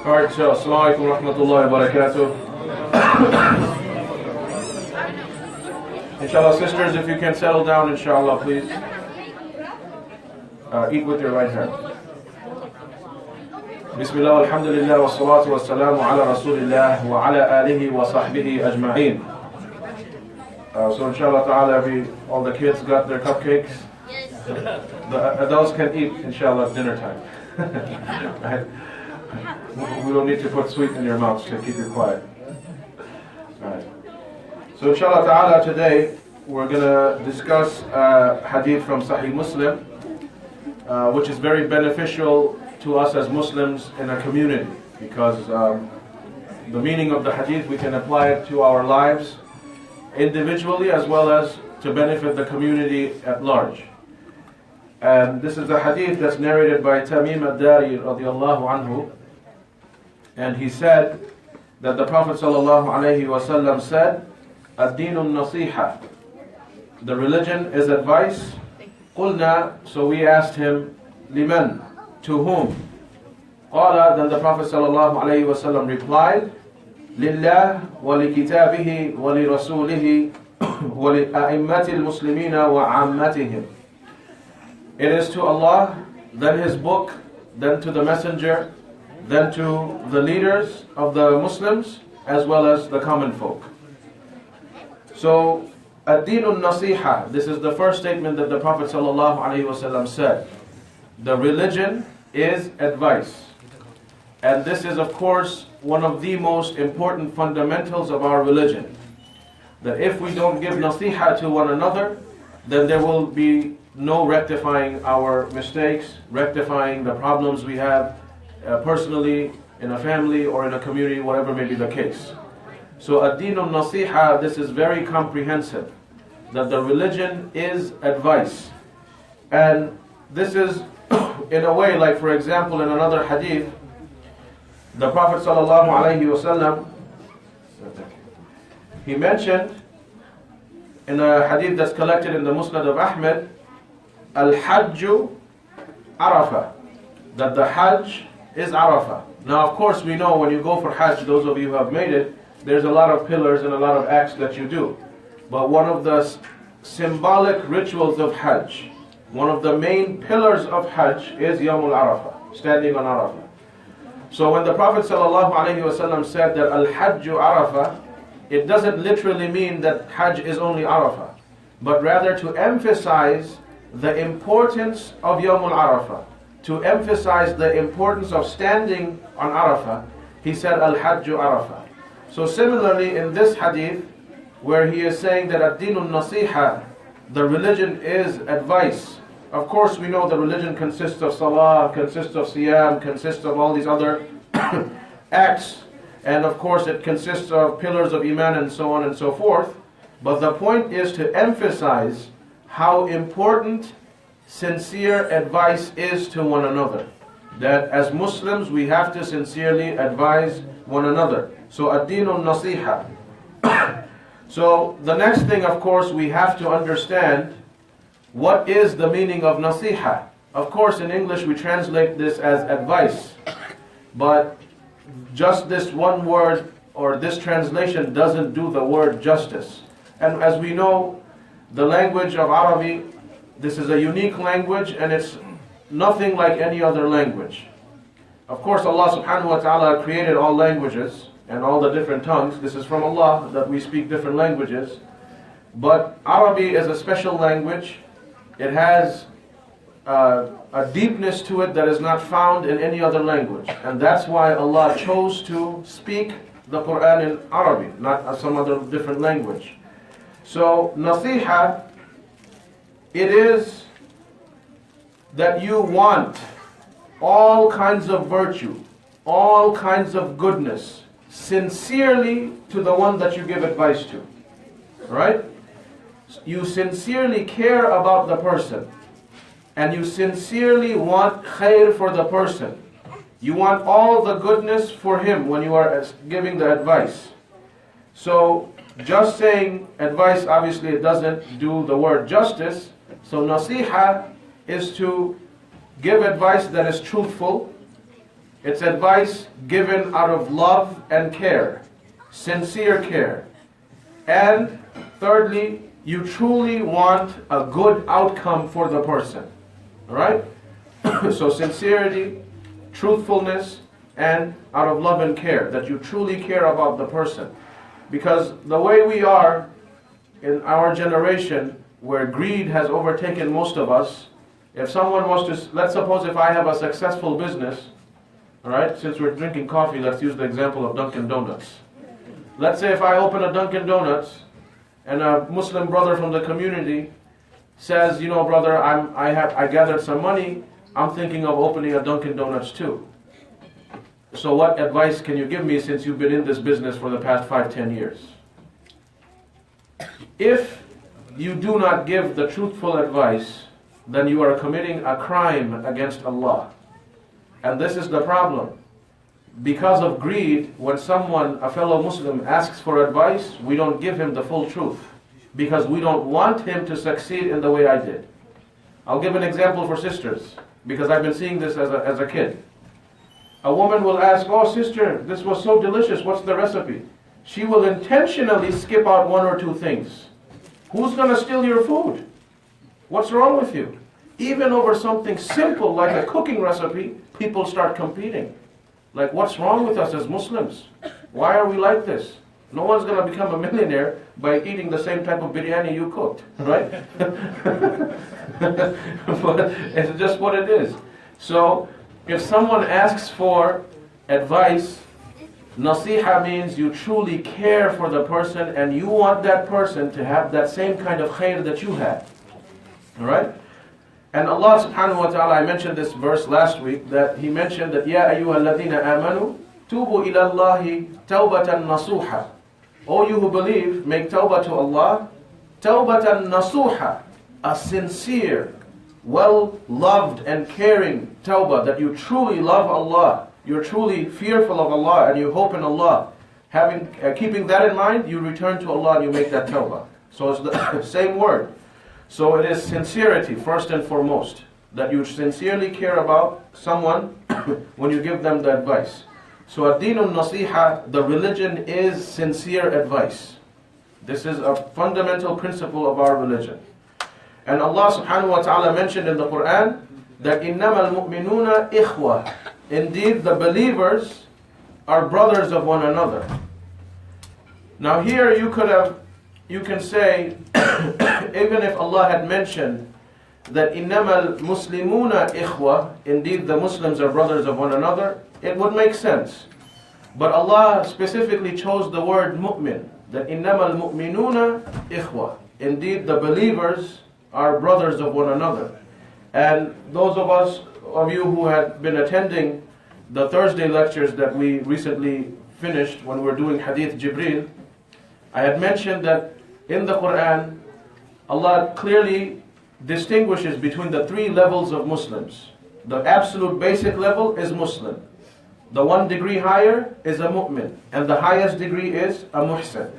Alright, so Assalamu alaikum wa rahmatullahi wa barakatuh. Inshallah, sisters, if you can settle down, inshallah, please. Eat with your right hand. Bismillah, alhamdulillah, wa salatu wa salamu ala rasulillah wa ala alihi wa sahbihi ajma'een. So inshallah ta'ala, all the kids got their cupcakes? Yes. The adults can eat, inshallah, dinner time. Right? We don't need to put sweet in your mouths to keep you quiet. Alright. So inshallah ta'ala, today we're going to discuss hadith from Sahih Muslim, which is very beneficial to us as Muslims in a community, because the meaning of the hadith, we can apply it to our lives individually as well as to benefit the community at large. And this is a hadith that's narrated by Tamim ad-Dari radiyallahu anhu. And he said that the Prophet ﷺ said, "Ad-Dinu Naseehah." The religion is advice. Qulna, so we asked him, "Liman?" To whom? Qala, then the Prophet ﷺ replied, "Lillah wa li kitabihi wa li rasulihi wa li a'immati al-muslimina wa 'ammatihim." It is to Allah, then His book, then to the messenger, then to the leaders of the Muslims, as well as the common folk. So, ad-dinu nasiha, this is the first statement that the Prophet ﷺ said. The religion is advice. And this is, of course, one of the most important fundamentals of our religion. That if we don't give nasiha to one another, then there will be no rectifying our mistakes, rectifying the problems we have personally, in a family, or in a community, whatever may be the case. So ad-dinu nasiha, this is very comprehensive, that the religion is advice. And this is in a way, like for example, in another hadith, the Prophet ﷺ, he mentioned in a hadith that's collected in the Musnad of Ahmed, Al-Hajju Arafah, that the Hajj is Arafah. Now of course we know when you go for Hajj, those of you who have made it, there's a lot of pillars and a lot of acts that you do. But one of the symbolic rituals of Hajj, one of the main pillars of Hajj is Yawmul Arafah, standing on Arafah. So when the Prophet ﷺ said that Al-Hajju Arafah, it doesn't literally mean that Hajj is only Arafah, but rather to emphasize the importance of Yawmul Arafah, to emphasize the importance of standing on Arafah, he said Al-Hajju Arafah. So similarly in this hadith, where he is saying that ad-dinu nasiha, the religion is advice. Of course we know the religion consists of salah, consists of siyam, consists of all these other acts, and of course it consists of pillars of iman and so on and so forth. But the point is to emphasize how important sincere advice is to one another. That as Muslims we have to sincerely advise one another. So ad-dinu nasiha. So the next thing, of course, we have to understand what is the meaning of Naseehah. Of course in English we translate this as advice, but just this one word or this translation doesn't do the word justice. And as we know, the language of Arabic, this is a unique language, and it's nothing like any other language. Of course, Allah subhanahu wa ta'ala created all languages and all the different tongues. This is from Allah that we speak different languages. But Arabic is a special language. It has a deepness to it that is not found in any other language. And that's why Allah chose to speak the Quran in Arabic, not some other different language. So, Naseehah, it is that you want all kinds of virtue, all kinds of goodness, sincerely to the one that you give advice to. Right? You sincerely care about the person, and you sincerely want khair for the person. You want all the goodness for him when you are giving the advice. So, just saying advice, obviously it doesn't do the word justice. So Naseehah is to give advice that is truthful. It's advice given out of love and care, sincere care. And thirdly, you truly want a good outcome for the person. Alright? So sincerity, truthfulness, and out of love and care, that you truly care about the person. Because the way we are in our generation, where greed has overtaken most of us, if someone was to, let's suppose if I have a successful business, alright, since we're drinking coffee, let's use the example of Dunkin' Donuts. Let's say if I open a Dunkin' Donuts, and a Muslim brother from the community says, you know brother, I gathered some money, I'm thinking of opening a Dunkin' Donuts too. So what advice can you give me since you've been in this business for the past 5-10 years? If you do not give the truthful advice, then you are committing a crime against Allah. And this is the problem. Because of greed, when someone, a fellow Muslim, asks for advice, we don't give him the full truth. Because we don't want him to succeed in the way I did. I'll give an example for sisters, because I've been seeing this as a kid. A woman will ask, oh sister, this was so delicious, what's the recipe? She will intentionally skip out one or two things. Who's going to steal your food? What's wrong with you? Even over something simple like a cooking recipe, people start competing. Like, what's wrong with us as Muslims? Why are we like this? No one's going to become a millionaire by eating the same type of biryani you cooked, right? But it's just what it is. So, if someone asks for advice, Naseehah means you truly care for the person and you want that person to have that same kind of khair that you have. Alright? And Allah subhanahu wa ta'ala, I mentioned this verse last week, that He mentioned that Ya ayyuhalladhina amanu tubu ila Allahi tawbatan nasuha. O you who believe, make tawbah to Allah, tawbatan nasuha, a sincere, well-loved and caring tawbah, that you truly love Allah, you're truly fearful of Allah and you hope in Allah. Keeping that in mind, you return to Allah and you make that tawbah. So it's the same word. So it is sincerity first and foremost, that you sincerely care about someone when you give them the advice. So ad-dinun nasiha, the religion is sincere advice. This is a fundamental principle of our religion. And Allah subhanahu wa ta'ala mentioned in the Quran that إِنَّمَا الْمُؤْمِنُونَ إِخْوَةً. Indeed, the believers are brothers of one another. Now here you can say, even if Allah had mentioned that إِنَّمَا الْمُسْلِمُونَ إِخْوَةً, indeed the Muslims are brothers of one another, it would make sense. But Allah specifically chose the word mu'min, that إِنَّمَا الْمُؤْمِنُونَ إِخْوَةً. Indeed the believers are brothers of one another. And those of you who had been attending the Thursday lectures that we recently finished when we were doing Hadith Jibreel, I had mentioned that in the Quran, Allah clearly distinguishes between the three levels of Muslims. The absolute basic level is Muslim. The 1 degree higher is a mu'min. And the highest degree is a muhsin.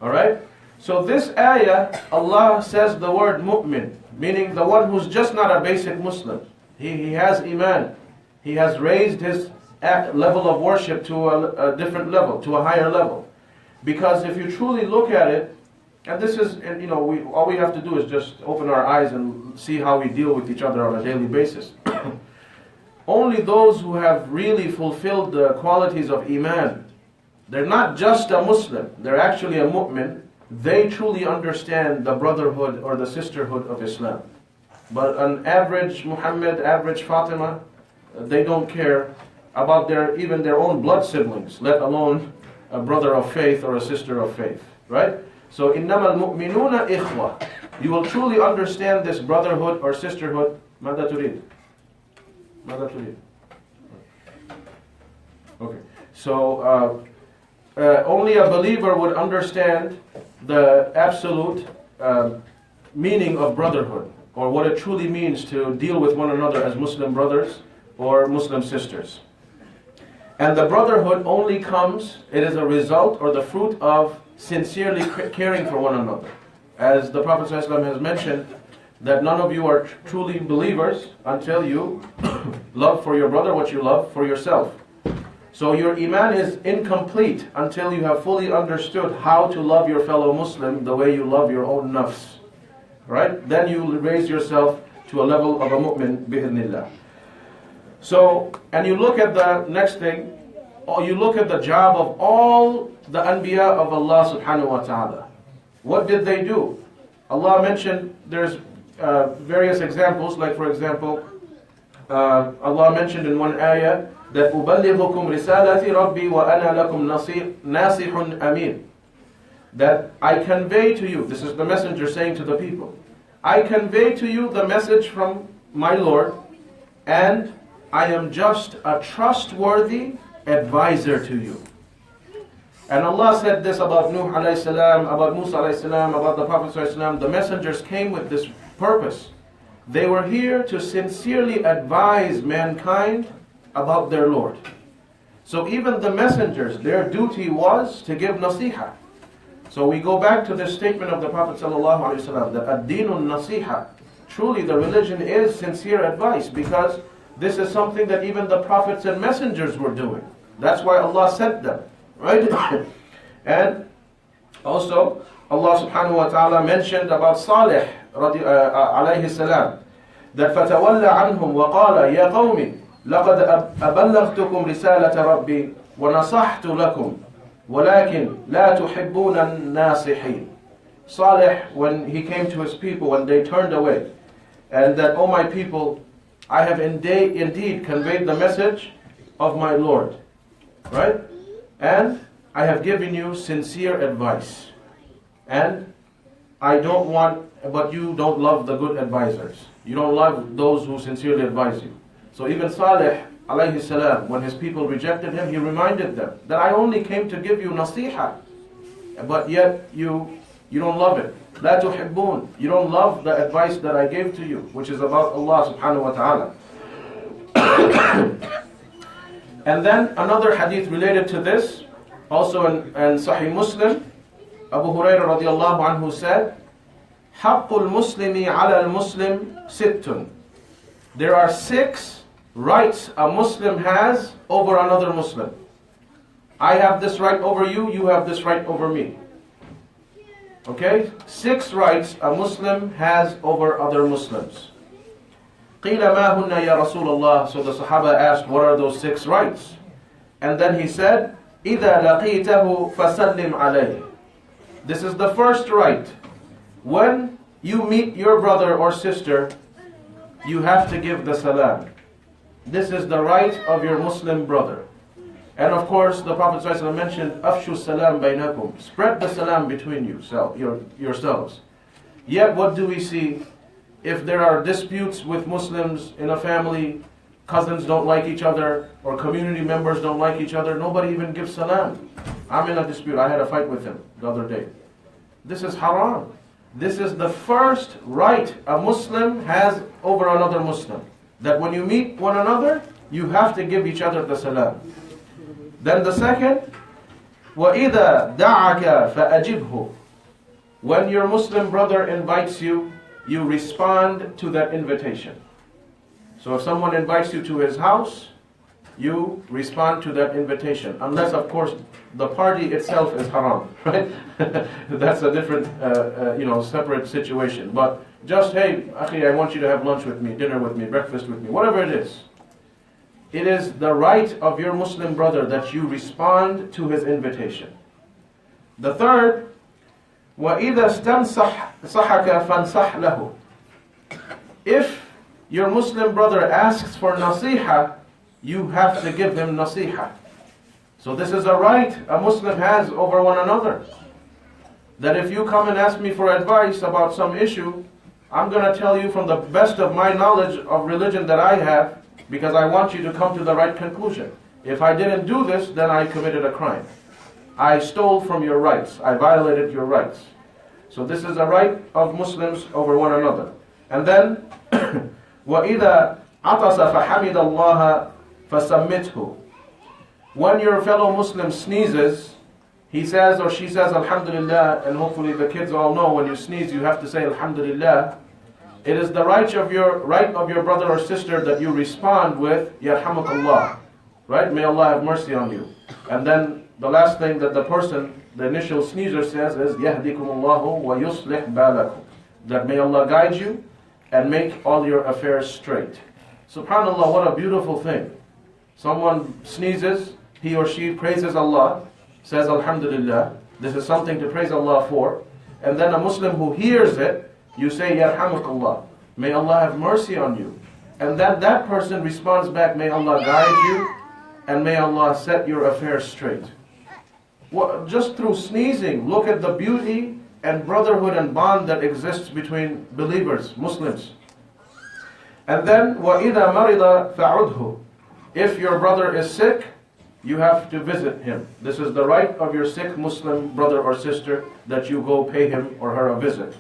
Alright? So this ayah, Allah says the word mu'min, meaning the one who's just not a basic Muslim. He has iman. He has raised his level of worship to a different level, to a higher level. Because if you truly look at it, And this is, and all we have to do is just open our eyes and see how we deal with each other on a daily basis. Only those who have really fulfilled the qualities of Iman, they're not just a Muslim, they're actually a mu'min, they truly understand the brotherhood or the sisterhood of Islam. But an average Muhammad, average Fatima, they don't care about even their own blood siblings, let alone a brother of faith or a sister of faith. Right? So, إِنَّمَا الْمُؤْمِنُونَ إِخْوَةً. You will truly understand this brotherhood or sisterhood. ماذا تريد? ماذا تريد? Okay. So, only a believer would understand the absolute meaning of brotherhood, or what it truly means to deal with one another as Muslim brothers or Muslim sisters. And the brotherhood only comes, it is a result or the fruit of sincerely caring for one another. As the Prophet ﷺ has mentioned, that none of you are truly believers until you love for your brother what you love for yourself. So your Iman is incomplete until you have fully understood how to love your fellow Muslim the way you love your own nafs. Right? Then you will raise yourself to a level of a mu'min bi'idhnillah. So, and you look at the next thing, you look at the job of all the Anbiya of Allah subhanahu wa ta'ala. What did they do? Allah mentioned, there's various examples, like for example, Allah mentioned in one ayah that أُبَلِّغُكُمْ رِسَالَةِ رَبِّي وَأَنَا لَكُمْ نَاصِحٌ أَمِينٌ. That I convey to you, this is the messenger saying to the people, I convey to you the message from my Lord, and I am just a trustworthy advisor to you. And Allah said this about Nuh alayhi salam, about Musa alayhi salam, about the Prophet alayhi salam. The messengers came with this purpose. They were here to sincerely advise mankind about their Lord. So even the messengers, their duty was to give Naseehah. So we go back to this statement of the Prophet sallallahu alaihi wasallam that ad-dinun Naseehah. Truly the religion is sincere advice, because this is something that even the prophets and messengers were doing. That's why Allah sent them. Right? And also Allah subhanahu wa ta'ala mentioned about Salih alayhi salam that فَتَوَلَّ عَنْهُمْ وَقَالَ يَا قَوْمِ لَقَدْ أَبَلَّغْتُكُمْ رِسَالَةَ رَبِّي وَنَصَحْتُ لَكُمْ وَلَكِنْ لَا تُحِبُّونَ النَّاصِحِينَ. Salih, when he came to his people, when they turned away, and that, O my people, I have indeed conveyed the message of my Lord. Right? And I have given you sincere advice. And I don't want, but you don't love the good advisors. You don't love those who sincerely advise you. So even Salih alayhi salam, when his people rejected him, he reminded them that I only came to give you Naseehah, but yet you don't love it. La tuhibbun. You don't love the advice that I gave to you, which is about Allah subhanahu wa ta'ala. And then another hadith related to this, also in Sahih Muslim, Abu Hurairah radiallahu anhu said, حَقُّ الْمُسْلِمِ عَلَى الْمُسْلِمِ سِتٌّ. There are 6 rights a Muslim has over another Muslim. I have this right over you, you have this right over me. Okay? 6 rights a Muslim has over other Muslims. قِيلَ مَا هُنَّ يَا رَسُولَ اللَّهِ. So the Sahaba asked, what are those 6 rights? And then he said, إِذَا لَقِيتَهُ فَسَلِّمْ عَلَيْهِ. This is the first right. When you meet your brother or sister, you have to give the salam. This is the right of your Muslim brother. And of course, the Prophet ﷺ mentioned, أَفْشُوا السَّلَامَ بَيْنَكُمْ. Spread the salam between yourselves. Yet what do we see? If there are disputes with Muslims in a family, cousins don't like each other, or community members don't like each other, nobody even gives salam. I'm in a dispute. I had a fight with him the other day. This is haram. This is the first right a Muslim has over another Muslim. That when you meet one another, you have to give each other the salam. Then the second, وَإِذَا دَعَكَ فَأَجِبْهُ. When your Muslim brother invites you, you respond to that invitation. So if someone invites you to his house, you respond to that invitation. Unless, of course, the party itself is haram, right? That's a different, separate situation. But just, hey, akhi, I want you to have lunch with me, dinner with me, breakfast with me, whatever it is. It is the right of your Muslim brother that you respond to his invitation. The third, وَإِذَا اسْتَنْصَحَكَ فَانْصَحْ لَهُ. If your Muslim brother asks for Naseehah, you have to give him Naseehah. So this is a right a Muslim has over one another. That if you come and ask me for advice about some issue, I'm going to tell you from the best of my knowledge of religion that I have, because I want you to come to the right conclusion. If I didn't do this, then I committed a crime. I stole from your rights. I violated your rights. So this is a right of Muslims over one another. And then, وَإِذَا عَطَسَ فَحَمِدَ اللَّهَ فَسَمِّتْهُ. When your fellow Muslim sneezes, he says or she says Alhamdulillah, and hopefully the kids all know when you sneeze you have to say Alhamdulillah. It is the right of your brother or sister that you respond with Yarhamukallah. Right? May Allah have mercy on you. And then the last thing that the person, the initial sneezer says is Yahdikumullahu wa yuslih balakum. That may Allah guide you and make all your affairs straight. SubhanAllah, what a beautiful thing. Someone sneezes, he or she praises Allah, says Alhamdulillah. This is something to praise Allah for. And then a Muslim who hears it, you say Yarhamukallah. May Allah have mercy on you. And then that person responds back, may Allah guide you and may Allah set your affairs straight. Well, just through sneezing, look at the beauty and brotherhood and bond that exists between believers, Muslims. And then, وَإِذَا مَرِضَ فَعُدْهُ. If your brother is sick, you have to visit him. This is the right of your sick Muslim brother or sister, that you go pay him or her a visit.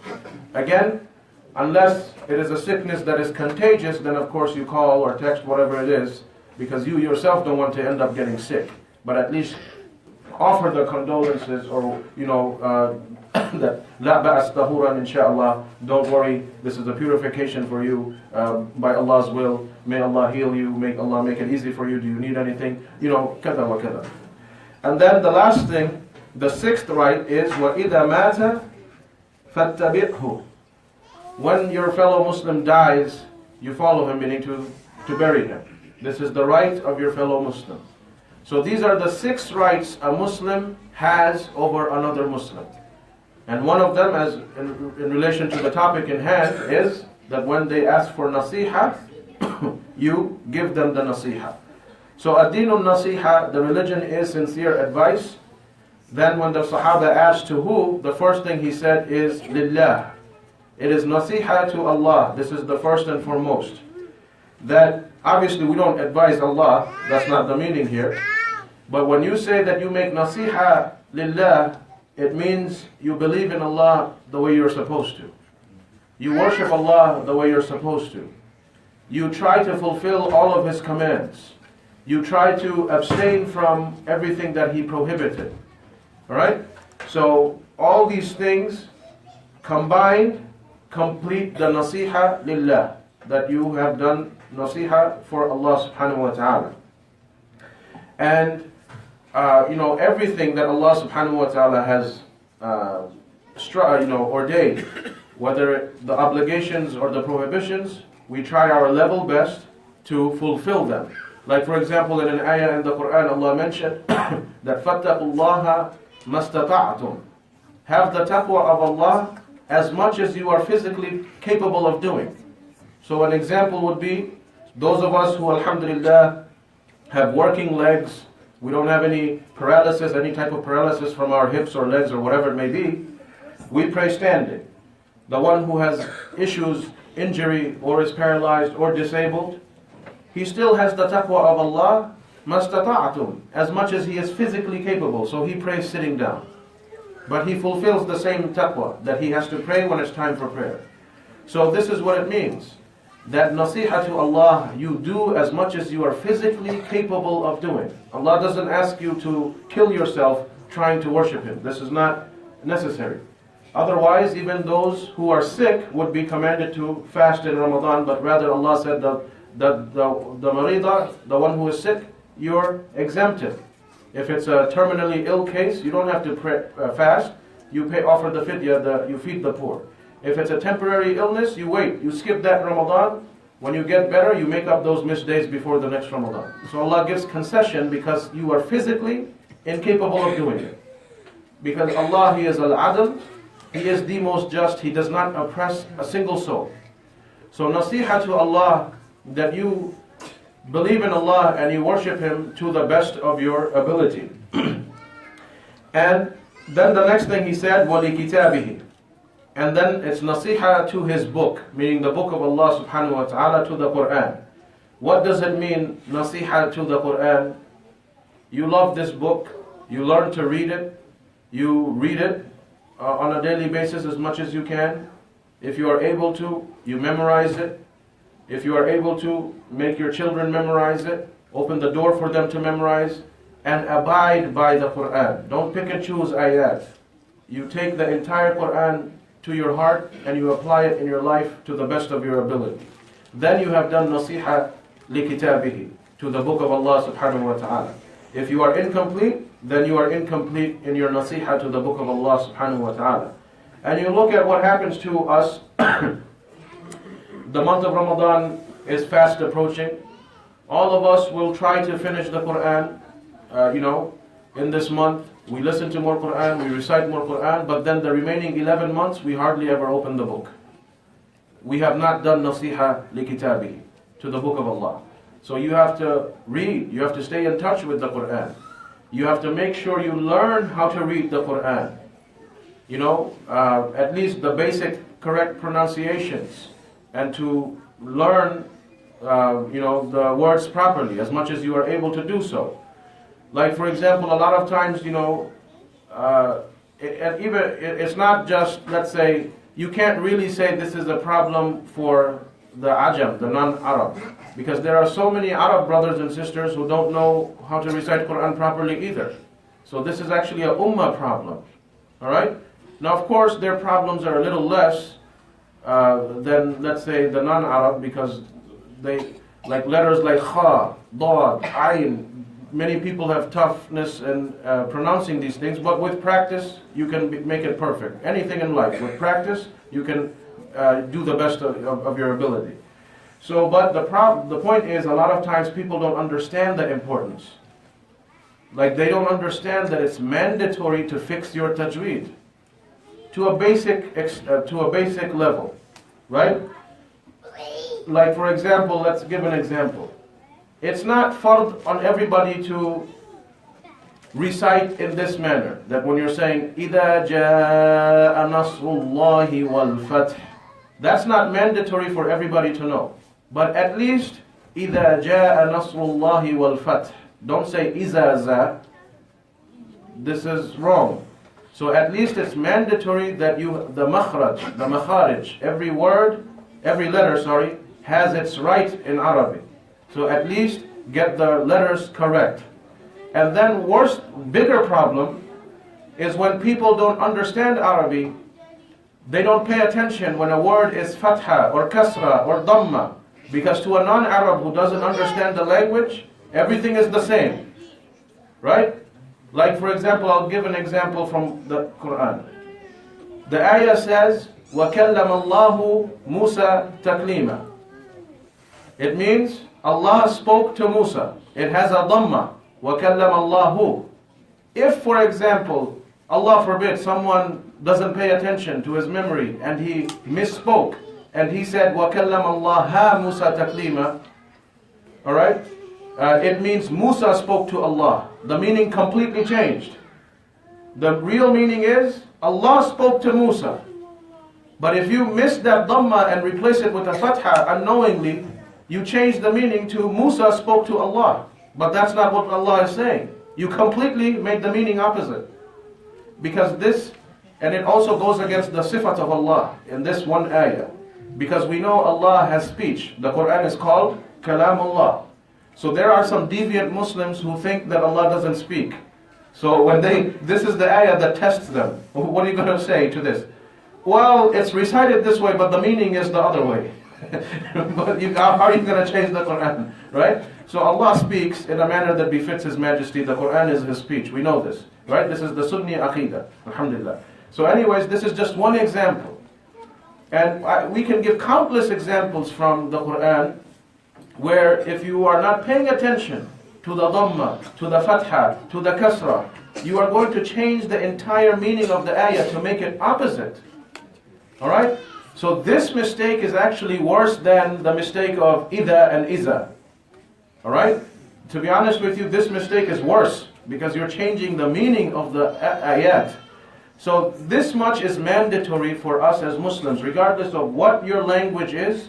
Again, unless it is a sickness that is contagious, then of course you call or text, whatever it is, because you yourself don't want to end up getting sick. But at least offer the condolences, or that la ba'as tahuran inshaAllah, don't worry, this is a purification for you by Allah's will. May Allah heal you, may Allah make it easy for you. Do you need anything? Kada wa kada. And then the last thing, the sixth right is وَإِذَا مَاتَ فَاتَّبِعْهُ. When your fellow Muslim dies, you follow him, meaning to bury him. This is the right of your fellow Muslim. So these are the 6 rights a Muslim has over another Muslim. And one of them, as in relation to the topic in hand, is that when they ask for Naseehah, you give them the Naseehah. So ad-deenun Naseehah, the religion is sincere advice. Then when the Sahaba asked to who, the first thing he said is Lillah. It is Naseehah to Allah. This is the first and foremost. That obviously we don't advise Allah, that's not the meaning here. But when you say that you make Naseehah Lillah, it means you believe in Allah the way you're supposed to. You worship Allah the way you're supposed to. You try to fulfill all of His commands. You try to abstain from everything that He prohibited. Alright? So all these things combined complete the Naseehah Lillah, that you have done Naseehah for Allah subhanahu wa ta'ala. And everything that Allah subhanahu wa ta'ala has ordained, whether the obligations or the prohibitions, we try our level best to fulfill them. Like for example, in an ayah in the Quran, Allah mentioned that فَاتَّقُوا اللَّهَ مَسْتَطَعْتُمْ. Have the taqwa of Allah as much as you are physically capable of doing. So an example would be those of us who, alhamdulillah, have working legs, we don't have any paralysis, any type of paralysis from our hips or legs or whatever it may be, we pray standing. The one who has issues, injury, or is paralyzed or disabled, he still has the taqwa of Allah, mastata'atum, as much as he is physically capable, so he prays sitting down. But he fulfills the same taqwa, that he has to pray when it's time for prayer. So this is what it means. That Naseehah to Allah, you do as much as you are physically capable of doing. Allah doesn't ask you to kill yourself trying to worship Him. This is not necessary. Otherwise, even those who are sick would be commanded to fast in Ramadan, but rather Allah said that the marida, the one who is sick, you're exempted. If it's a terminally ill case, you don't have to fast. You offer the fidya, you feed the poor. If it's a temporary illness, you wait. You skip that Ramadan. When you get better, you make up those missed days before the next Ramadan. So Allah gives concession because you are physically incapable of doing it. Because Allah, He is Al-Adl, He is the most just, He does not oppress a single soul. So Naseehah to Allah, that you believe in Allah and you worship Him to the best of your ability. And then the next thing He said, وَلِكِتَابِهِ. And then it's Naseehah to His book, meaning the book of Allah subhanahu wa ta'ala, to the Quran. What does it mean, Naseehah to the Quran? You love this book, you learn to read it, you read it on a daily basis as much as you can. If you are able to, you memorize it. If you are able to, make your children memorize it. Open the door for them to memorize. And abide by the Quran. Don't pick and choose ayat. You take the entire Quran to your heart and you apply it in your life to the best of your ability. Then you have done Naseehah li-kitabihi, to the book of Allah subhanahu wa ta'ala. If you are incomplete, then you are incomplete in your Naseehah to the book of Allah subhanahu wa ta'ala. And you look at what happens to us. The month of Ramadan is fast approaching. All of us will try to finish the Quran, in this month. We listen to more Quran, we recite more Quran, but then the remaining 11 months, we hardly ever open the book. We have not done Naseehah li-kitabihi, to the book of Allah. So you have to read, you have to stay in touch with the Quran. You have to make sure you learn how to read the Quran. At least the basic correct pronunciations, and to learn, the words properly, as much as you are able to do so. Like, for example, a lot of times, it's not just, let's say, you can't really say this is a problem for the Ajam, the non-Arab. Because there are so many Arab brothers and sisters who don't know how to recite Quran properly either. So this is actually a ummah problem. Alright? Now, of course, their problems are a little less than, let's say, the non-Arab, because they, like letters like Kha, Dad, Ayn, many people have toughness in pronouncing these things, but with practice, you can make it perfect. Anything in life, with practice, you can do the best of your ability. So, but the point is, a lot of times people don't understand the importance. Like, they don't understand that it's mandatory to fix your tajweed to a basic level, right? Like, for example, let's give an example. It's not fard on everybody to recite in this manner, that when you're saying إِذَا جَاءَ نَصْرُ اللَّهِ وَالْفَتْحِ, that's not mandatory for everybody to know. But at least إِذَا جَاءَ نَصْرُ اللَّهِ وَالْفَتْحِ. Don't say إِذَا زَا. This is wrong. So at least it's mandatory that the makharij, every word, every letter, has its right in Arabic. So at least get the letters correct. And then bigger problem is when people don't understand Arabic, they don't pay attention when a word is fatha or kasra or dhamma. Because to a non-Arab who doesn't understand the language, everything is the same. Right? Like, for example, I'll give an example from the Quran. The ayah says, وَكَلَّمَ اللَّهُ مُوسَى تَكْلِيمًا. It means Allah spoke to Musa. It has a dhamma. وَكَلَّمَ اللَّهُ. If, for example, Allah forbid, someone doesn't pay attention to his memory and he misspoke and he said وَكَلَّمَ اللَّهَ مُوسَى تَكْلِيمًا, alright? It means Musa spoke to Allah. The meaning completely changed. The real meaning is Allah spoke to Musa. But if you miss that dhamma and replace it with a fatha unknowingly, you change the meaning to Musa spoke to Allah. But that's not what Allah is saying. You completely make the meaning opposite. Because this, and it also goes against the sifat of Allah in this one ayah. Because we know Allah has speech. The Quran is called Kalamullah. So there are some deviant Muslims who think that Allah doesn't speak. So when this is the ayah that tests them. What are you going to say to this? Well, it's recited this way, but the meaning is the other way. But how are you going to change the Quran? Right? So Allah speaks in a manner that befits His Majesty. The Quran is His speech. We know this. Right? This is the Sunni Aqidah. Alhamdulillah. So anyways, this is just one example. And we can give countless examples from the Quran where if you are not paying attention to the Dhamma, to the Fatha, to the Kasra, you are going to change the entire meaning of the ayah to make it opposite. Alright? So this mistake is actually worse than the mistake of Ida and Iza. Alright? To be honest with you, this mistake is worse because you're changing the meaning of the ayat. So this much is mandatory for us as Muslims, regardless of what your language is.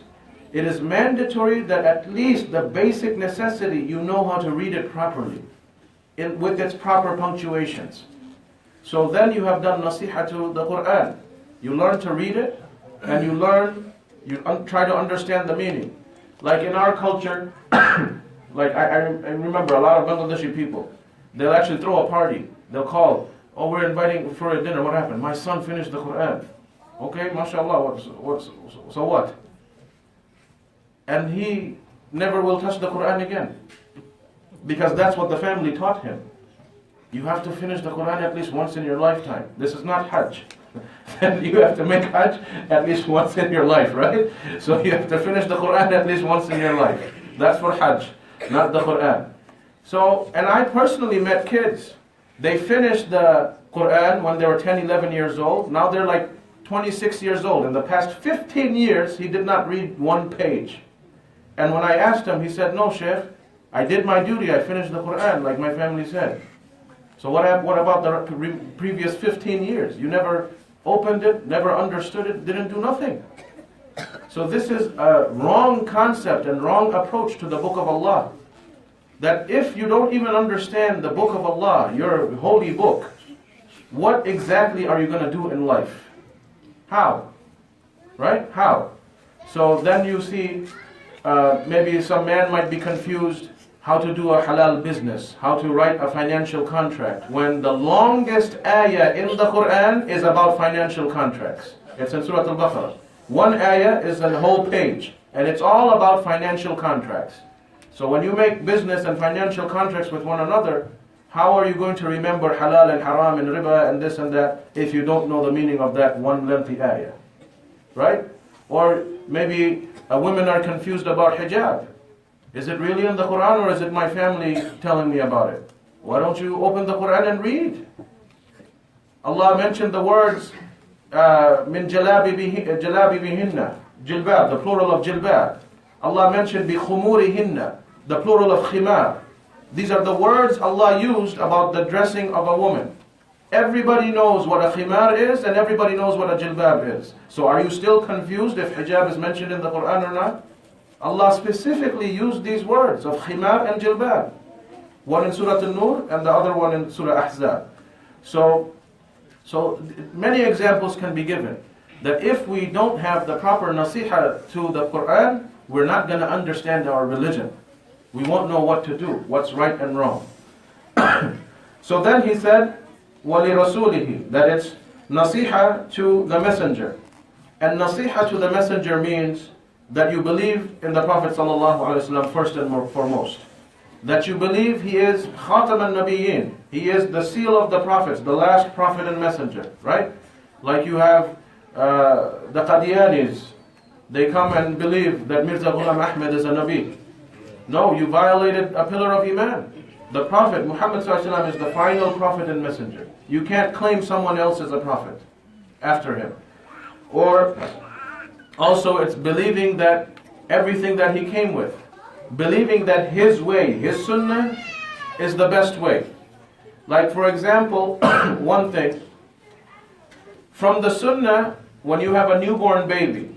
It is mandatory that at least the basic necessity, you know how to read it properly, with its proper punctuations. So then you have done Naseehah to the Quran. You learn to read it, and you try to understand the meaning. Like in our culture, like I remember a lot of Bangladeshi people, they'll actually throw a party. They'll call, oh, we're inviting for a dinner. What happened? My son finished the Quran. Okay, mashallah, so what? And he never will touch the Quran again. Because that's what the family taught him. You have to finish the Quran at least once in your lifetime. This is not Hajj. You have to make Hajj at least once in your life, right? So you have to finish the Quran at least once in your life. That's for Hajj, not the Quran. So, and I personally met kids. They finished the Quran when they were 10, 11 years old. Now they're like 26 years old. In the past 15 years, he did not read one page. And when I asked him, he said, no, Sheikh, I did my duty. I finished the Quran like my family said. So what about the previous 15 years? You never opened it, never understood it, didn't do nothing. So this is a wrong concept and wrong approach to the Book of Allah. That if you don't even understand the Book of Allah, your holy book, what exactly are you going to do in life? How? Right? How? So then you see, maybe some man might be confused how to do a halal business, how to write a financial contract, when the longest ayah in the Quran is about financial contracts. It's in Surah Al-Baqarah. One ayah is a whole page, and it's all about financial contracts. So when you make business and financial contracts with one another, how are you going to remember halal and haram and riba and this and that if you don't know the meaning of that one lengthy ayah? Right? Or maybe women are confused about hijab. Is it really in the Quran or is it my family telling me about it? Why don't you open the Quran and read? Allah mentioned the words min jalabibihinna, jilbab, the plural of jilbab. Allah mentioned bi khumurihinna, the plural of khimar. These are the words Allah used about the dressing of a woman. Everybody knows what a khimar is and everybody knows what a jilbab is. So are you still confused if hijab is mentioned in the Quran or not? Allah specifically used these words of khimar and jilbab. One in Surah An-Nur and the other one in Surah Ahzab. So many examples can be given. That if we don't have the proper Naseehah to the Quran, we're not going to understand our religion. We won't know what to do, what's right and wrong. So then he said, وَلِرَسُولِهِ, that it's Naseehah to the messenger. And Naseehah to the messenger means that you believe in the Prophet ﷺ first and foremost. That you believe he is Khatam al-Nabiyyin. He is the seal of the prophets, the last prophet and messenger, right? Like you have the Qadianis. They come and believe that Mirza Ghulam Ahmad is a Nabi. No, you violated a pillar of Iman. The Prophet Muhammad ﷺ is the final prophet and messenger. You can't claim someone else as a prophet after him. Or also it's believing that everything that he came with, believing that his way, his sunnah is the best way. Like for example, one thing, from the sunnah, when you have a newborn baby,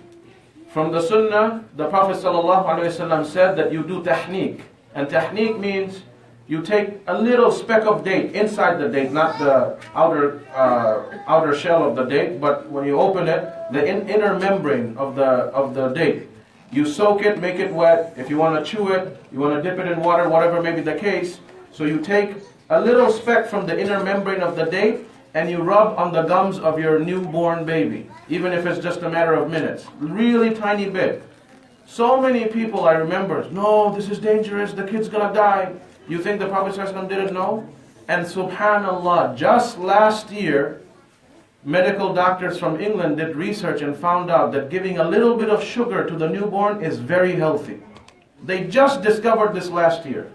from the sunnah, the Prophet ﷺ said that you do tahniq. And tahniq means you take a little speck of date inside the date, not the outer shell of the date, but when you open it, the inner membrane of the date. You soak it, make it wet. If you want to chew it, you want to dip it in water, whatever may be the case. So you take a little speck from the inner membrane of the date and you rub on the gums of your newborn baby, even if it's just a matter of minutes. Really tiny bit. So many people I remember, no, this is dangerous, the kid's gonna die. You think the Prophet ﷺ didn't know? And subhanallah, just last year, medical doctors from England did research and found out that giving a little bit of sugar to the newborn is very healthy. They just discovered this last year.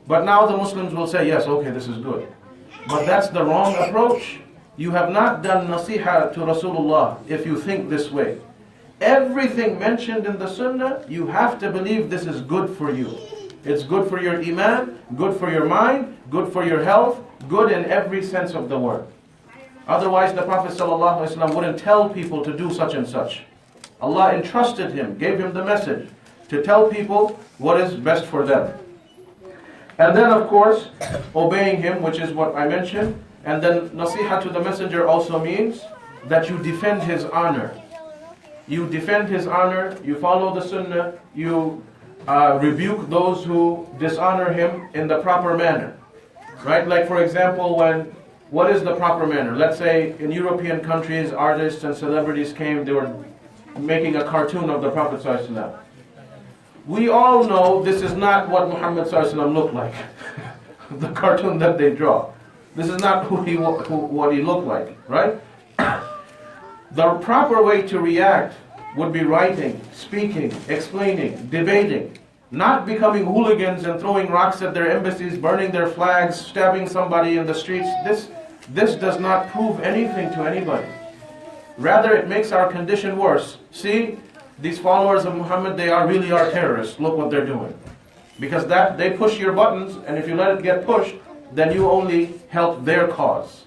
But now the Muslims will say, yes, okay, this is good. But that's the wrong approach. You have not done Naseehah to Rasulullah if you think this way. Everything mentioned in the Sunnah, you have to believe this is good for you. It's good for your Iman, good for your mind, good for your health, good in every sense of the word. Otherwise the Prophet ﷺ wouldn't tell people to do such and such. Allah entrusted him, gave him the message to tell people what is best for them. And then of course, obeying him, which is what I mentioned. And then Naseehah to the messenger also means that you defend his honor. You defend his honor, you follow the Sunnah, you rebuke those who dishonor him in the proper manner. Right? Like for example, what is the proper manner? Let's say in European countries, artists and celebrities came, they were making a cartoon of the Prophet ﷺ. We all know this is not what Muhammad ﷺ looked like. The cartoon that they draw. This is not what he looked like, right? The proper way to react would be writing, speaking, explaining, debating, not becoming hooligans and throwing rocks at their embassies, burning their flags, stabbing somebody in the streets. This does not prove anything to anybody. Rather, it makes our condition worse. See, these followers of Muhammad, they really are terrorists. Look what they're doing. Because they push your buttons, and if you let it get pushed, then you only help their cause.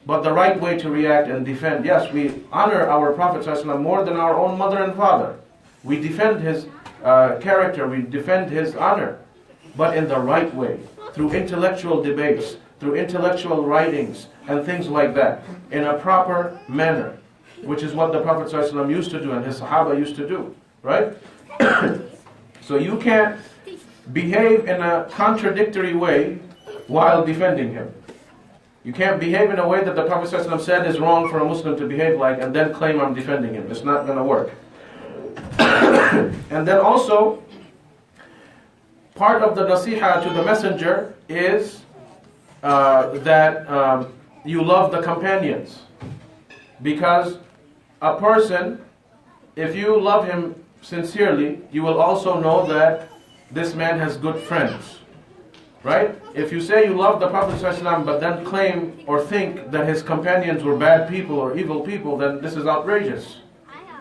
But the right way to react and defend, yes, we honor our Prophet ﷺ more than our own mother and father. We defend his character, we defend his honor, but in the right way, through intellectual debates, through intellectual writings, and things like that, in a proper manner, which is what the Prophet ﷺ used to do and his Sahaba used to do, right? So you can't behave in a contradictory way while defending him. You can't behave in a way that the Prophet ﷺ said is wrong for a Muslim to behave like and then claim I'm defending him. It's not going to work. And then also, part of the Naseehah to the messenger is that you love the companions. Because a person, if you love him sincerely, you will also know that this man has good friends. Right? If you say you love the Prophet ﷺ but then claim or think that his companions were bad people or evil people, then this is outrageous.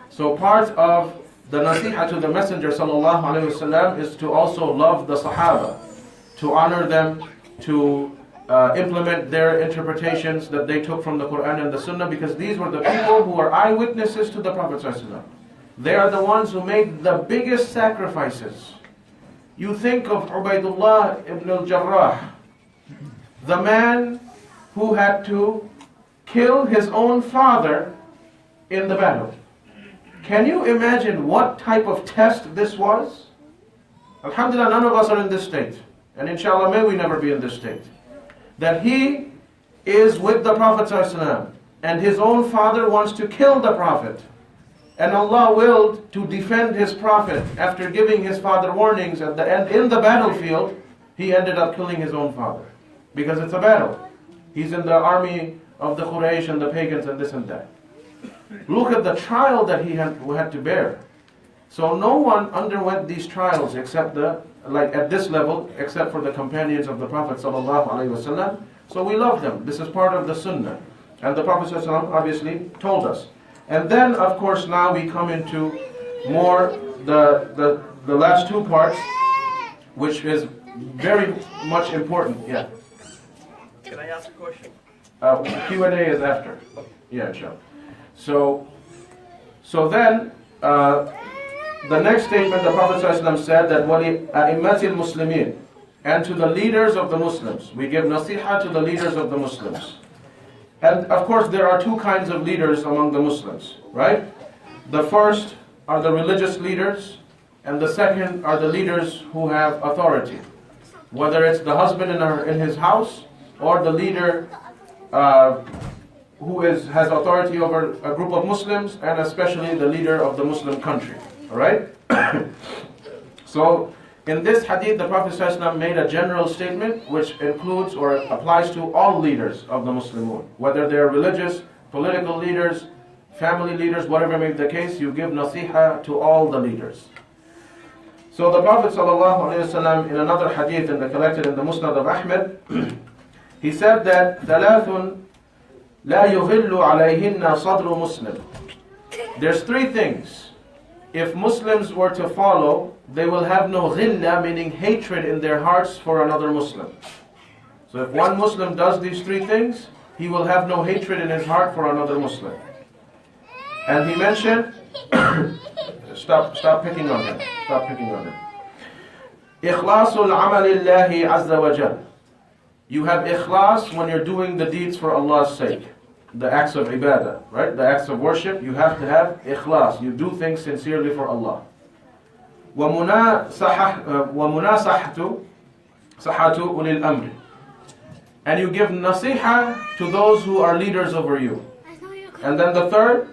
So part of the Naseehah to the Messenger ﷺ is to also love the Sahaba, to honor them, to implement their interpretations that they took from the Quran and the Sunnah, because these were the people who were eyewitnesses to the Prophet ﷺ. They are the ones who made the biggest sacrifices. You think of Ubaidullah ibn al-Jarrah, the man who had to kill his own father in the battle. Can you imagine what type of test this was? Alhamdulillah, none of us are in this state. And inshallah, may we never be in this state. That he is with the Prophet ﷺ, and his own father wants to kill the Prophet. And Allah willed to defend his Prophet after giving his father warnings at the end. In the battlefield, he ended up killing his own father. Because it's a battle. He's in the army of the Quraysh and the pagans and this and that. Look at the trial that he had to bear. So no one underwent these trials except at this level, except for the companions of the Prophet ﷺ. So we love them. This is part of the Sunnah. And the Prophet ﷺ obviously told us. And then, of course, now we come into more the last two parts, which is very much important. Yeah. Can I ask a question? Q&A is after. Yeah, inshallah. So then, the next statement, the Prophet ﷺ said that وَلِأَئِمَّةِ الْمُسْلِمِينَ, and to the leaders of the Muslims. We give Naseehah to the leaders of the Muslims. And of course there are two kinds of leaders among the Muslims, right? The first are the religious leaders, and the second are the leaders who have authority. Whether it's the husband in his house, or the leader who has authority over a group of Muslims, and especially the leader of the Muslim country. Alright? So, in this hadith, the Prophet ﷺ made a general statement which includes or applies to all leaders of the Muslimun. Whether they are religious, political leaders, family leaders, whatever may be the case, you give nasiha to all the leaders. So the Prophet ﷺ, in another hadith collected in the Musnad of Ahmed, he said that ثلاث لا يغل عليهن صدر مسلم. There's three things. If Muslims were to follow, they will have no ghilla, meaning hatred in their hearts for another Muslim. So if one Muslim does these three things, he will have no hatred in his heart for another Muslim. And he mentioned, stop picking on him. Stop picking on him. Ikhlasul amal lillahi azza wa jal. You have ikhlas when you're doing the deeds for Allah's sake. The acts of ibadah, right? The acts of worship, you have to have ikhlas. You do things sincerely for Allah. وَمُنَاصَحَةُ أُولِي الْأَمْرِ. And you give nasiha to those who are leaders over you. And then the third,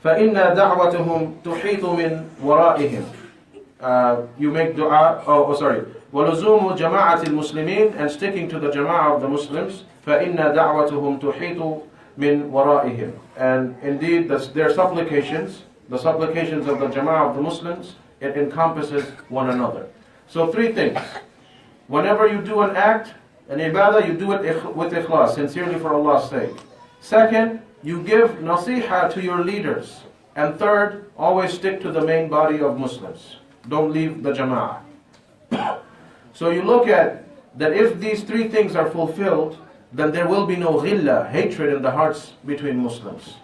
فَإِنَّ دَعْوَتُهُمْ تُحِيطُ مِنْ وَرَائِهِمْ. You make dua, وَلُزُومُ جَمَاعَةِ الْمُسْلِمِينَ. And sticking to the jama'ah of the Muslims, فَإِنَّ دَعْوَتُهُمْ تُحِيطُ مِنْ وَرَائِهِمْ. And indeed, their supplications, the supplications of the jama'ah of the Muslims, it encompasses one another. So three things. Whenever you do an act, an ibadah, you do it with ikhlas, sincerely for Allah's sake. Second, you give nasiha to your leaders. And third, always stick to the main body of Muslims. Don't leave the jama'ah. So you look at that if these three things are fulfilled, then there will be no ghilla, hatred in the hearts between Muslims.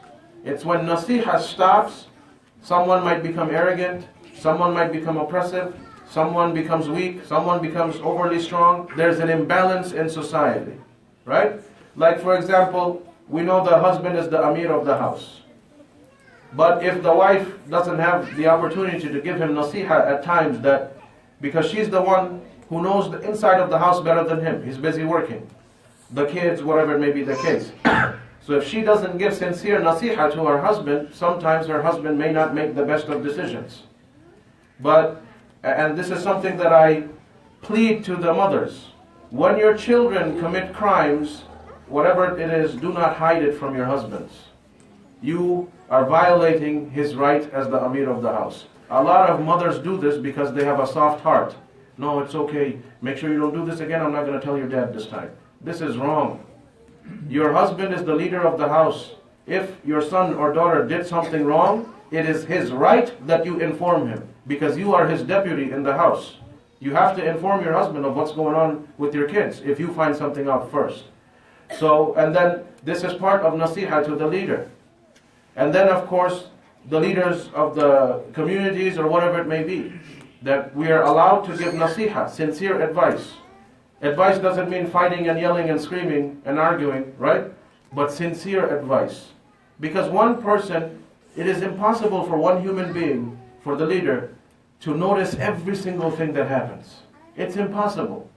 It's when nasiha stops, someone might become arrogant, someone might become oppressive, someone becomes weak, someone becomes overly strong. There's an imbalance in society, right? Like for example, we know the husband is the Amir of the house. But if the wife doesn't have the opportunity to give him nasiha at times, that because she's the one who knows the inside of the house better than him, he's busy working, the kids, whatever it may be the case. So if she doesn't give sincere nasiha to her husband, sometimes her husband may not make the best of decisions. And this is something that I plead to the mothers. When your children commit crimes, whatever it is, do not hide it from your husbands. You are violating his right as the Amir of the house. A lot of mothers do this because they have a soft heart. No, it's okay. Make sure you don't do this again. I'm not going to tell your dad this time. This is wrong. Your husband is the leader of the house. If your son or daughter did something wrong, it is his right that you inform him, because you are his deputy in the house. You have to inform your husband of what's going on with your kids if you find something out first. So, and then this is part of nasiha to the leader. And then of course, the leaders of the communities or whatever it may be, that we are allowed to give nasiha, sincere advice. Advice doesn't mean fighting and yelling and screaming and arguing, right? But sincere advice. Because one person, it is impossible for one human being, for the leader, to notice every single thing that happens. It's impossible.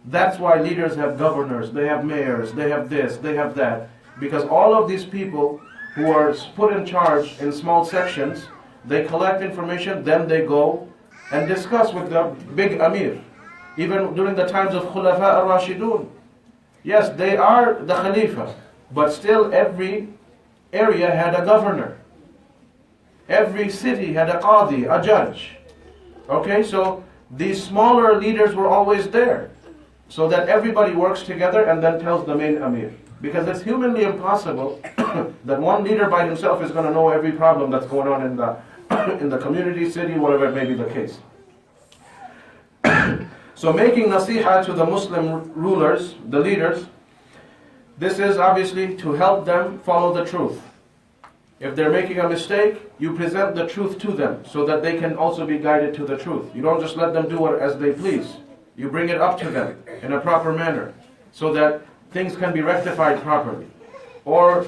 That's why leaders have governors, they have mayors, they have this, they have that. Because all of these people who are put in charge in small sections, they collect information, then they go and discuss with the big Amir. Even during the times of Khulafa al-Rashidun. Yes, they are the Khalifa, but still every area had a governor. Every city had a qadi, a judge. Okay, so these smaller leaders were always there, so that everybody works together and then tells the main Amir. Because it's humanly impossible that one leader by himself is going to know every problem that's going on in the community, city, whatever it may be the case. So making nasiha to the Muslim rulers, the leaders, this is obviously to help them follow the truth. If they're making a mistake, you present the truth to them so that they can also be guided to the truth. You don't just let them do it as they please. You bring it up to them in a proper manner so that things can be rectified properly. Or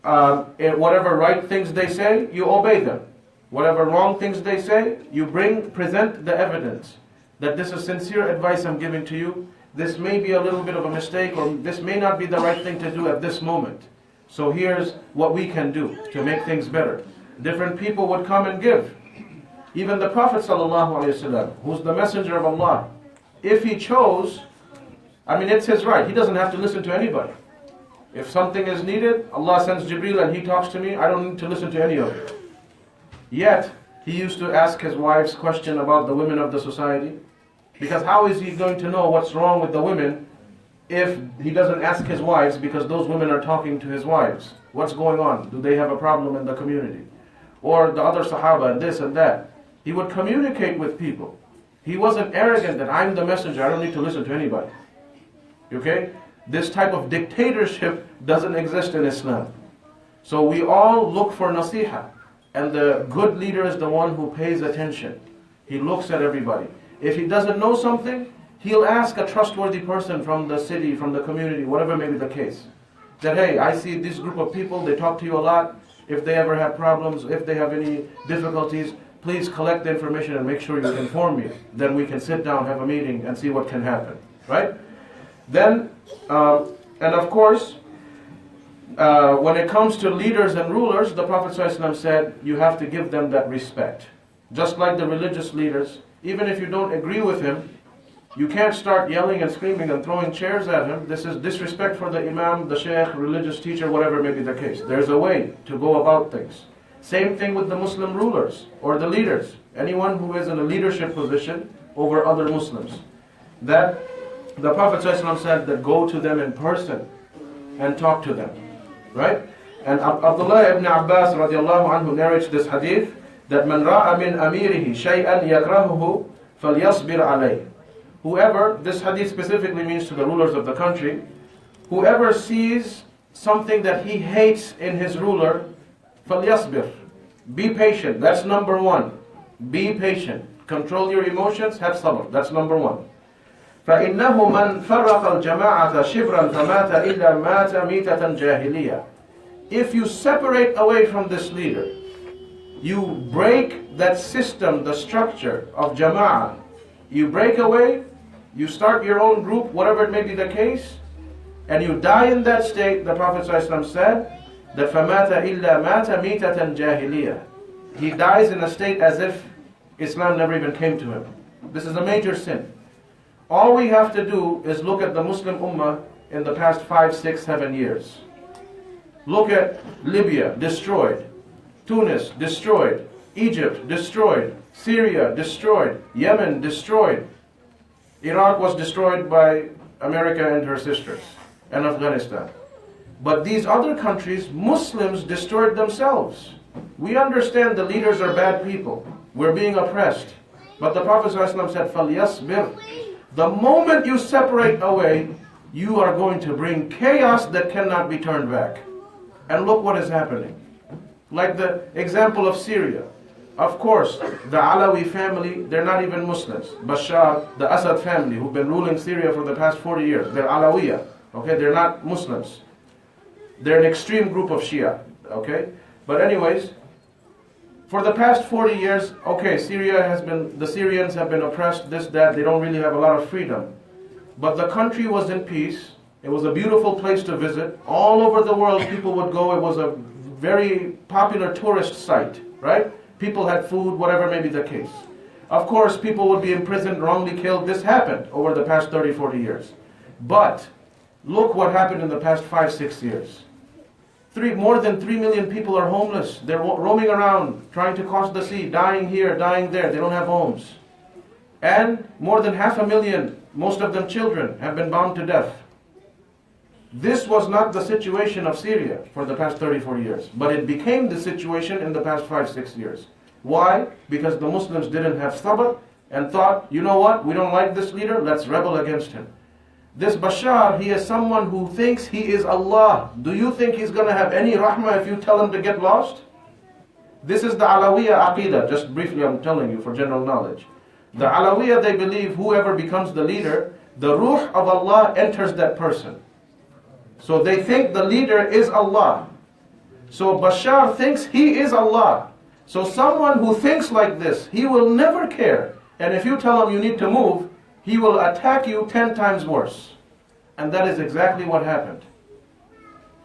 whatever right things they say, you obey them. Whatever wrong things they say, you present the evidence that this is sincere advice I'm giving to you. This may be a little bit of a mistake, or this may not be the right thing to do at this moment. So here's what we can do to make things better. Different people would come and give. Even the Prophet ﷺ, who's the messenger of Allah, if he chose, I mean, it's his right. He doesn't have to listen to anybody. If something is needed, Allah sends Jibreel and he talks to me, I don't need to listen to any of it. Yet, he used to ask his wives question about the women of the society. Because how is he going to know what's wrong with the women if he doesn't ask his wives, because those women are talking to his wives? What's going on? Do they have a problem in the community? Or the other Sahaba and this and that. He would communicate with people. He wasn't arrogant that I'm the messenger, I don't need to listen to anybody. Okay? This type of dictatorship doesn't exist in Islam. So we all look for Naseehah. And the good leader is the one who pays attention. He looks at everybody. If he doesn't know something, he'll ask a trustworthy person from the city, from the community, whatever may be the case. That, hey, I see this group of people, they talk to you a lot. If they ever have problems, if they have any difficulties, please collect the information and make sure you inform me. Then we can sit down, have a meeting, and see what can happen. Right? Then, and of course, when it comes to leaders and rulers, the Prophet ﷺ said, you have to give them that respect. Just like the religious leaders, even if you don't agree with him, you can't start yelling and screaming and throwing chairs at him. This is disrespect for the Imam, the Sheikh, religious teacher, whatever may be the case. There's a way to go about things. Same thing with the Muslim rulers or the leaders. Anyone who is in a leadership position over other Muslims. That the Prophet ﷺ said that go to them in person and talk to them. Right? And Abdullah ibn Abbas radiallahu anhu narrates this hadith that man ra'a min amirihi shay'an yakrahuhu falyasbir alayh. Whoever, this hadith specifically means to the rulers of the country, whoever sees something that he hates in his ruler, falyasbir. Be patient. That's number one. Be patient. Control your emotions, have sabr. That's number one. فَإِنَّهُ مَنْ فَرَّقَ الْجَمَاعَةَ شِبْرًا فَمَاتَ إِلَّا مَاتَ مِيتَةً جَاهِلِيَّةً. If you separate away from this leader, you break that system, the structure of jama'ah. You break away, you start your own group, whatever it may be the case, and you die in that state. The Prophet ﷺ said that فَمَاتَ إِلَّا مَاتَ مِيتَةً جَاهِلِيَّةً. He dies in a state as if Islam never even came to him. This is a major sin. All we have to do is look at the Muslim Ummah in the past 5, 6, 7 years. Look at Libya, destroyed. Tunis, destroyed. Egypt, destroyed. Syria, destroyed. Yemen, destroyed. Iraq was destroyed by America and her sisters, and Afghanistan. But these other countries, Muslims destroyed themselves. We understand the leaders are bad people. We're being oppressed. But the Prophet ﷺ said, فَلْيَصْبِرْ. The moment you separate away, you are going to bring chaos that cannot be turned back. And look what is happening. Like the example of Syria. Of course, the Alawi family, they're not even Muslims. Bashar, the Assad family, who've been ruling Syria for the past 40 years, they're Alawiya. Okay, they're not Muslims. They're an extreme group of Shia. Okay, but anyways, for the past 40 years, okay, the Syrians have been oppressed, this, that, they don't really have a lot of freedom. But the country was in peace. It was a beautiful place to visit. All over the world people would go. It was a very popular tourist site, right? People had food, whatever may be the case. Of course, people would be imprisoned, wrongly killed. This happened over the past 30, 40 years. But look what happened in the past 5, 6 years. More than 3 million people are homeless. They're roaming around, trying to cross the sea, dying here, dying there. They don't have homes. And more than 500,000, most of them children, have been bombed to death. This was not the situation of Syria for the past 30, 40 years. But it became the situation in the past 5, 6 years. Why? Because the Muslims didn't have sabr and thought, you know what, we don't like this leader, let's rebel against him. This Bashar, he is someone who thinks he is Allah. Do you think he's going to have any rahmah if you tell him to get lost? This is the Alawiyya Aqidah. Just briefly, I'm telling you for general knowledge. The Alawiyya, they believe whoever becomes the leader, the ruh of Allah enters that person. So they think the leader is Allah. So Bashar thinks he is Allah. So someone who thinks like this, he will never care. And if you tell him you need to move, he will attack you 10 times worse. And that is exactly what happened.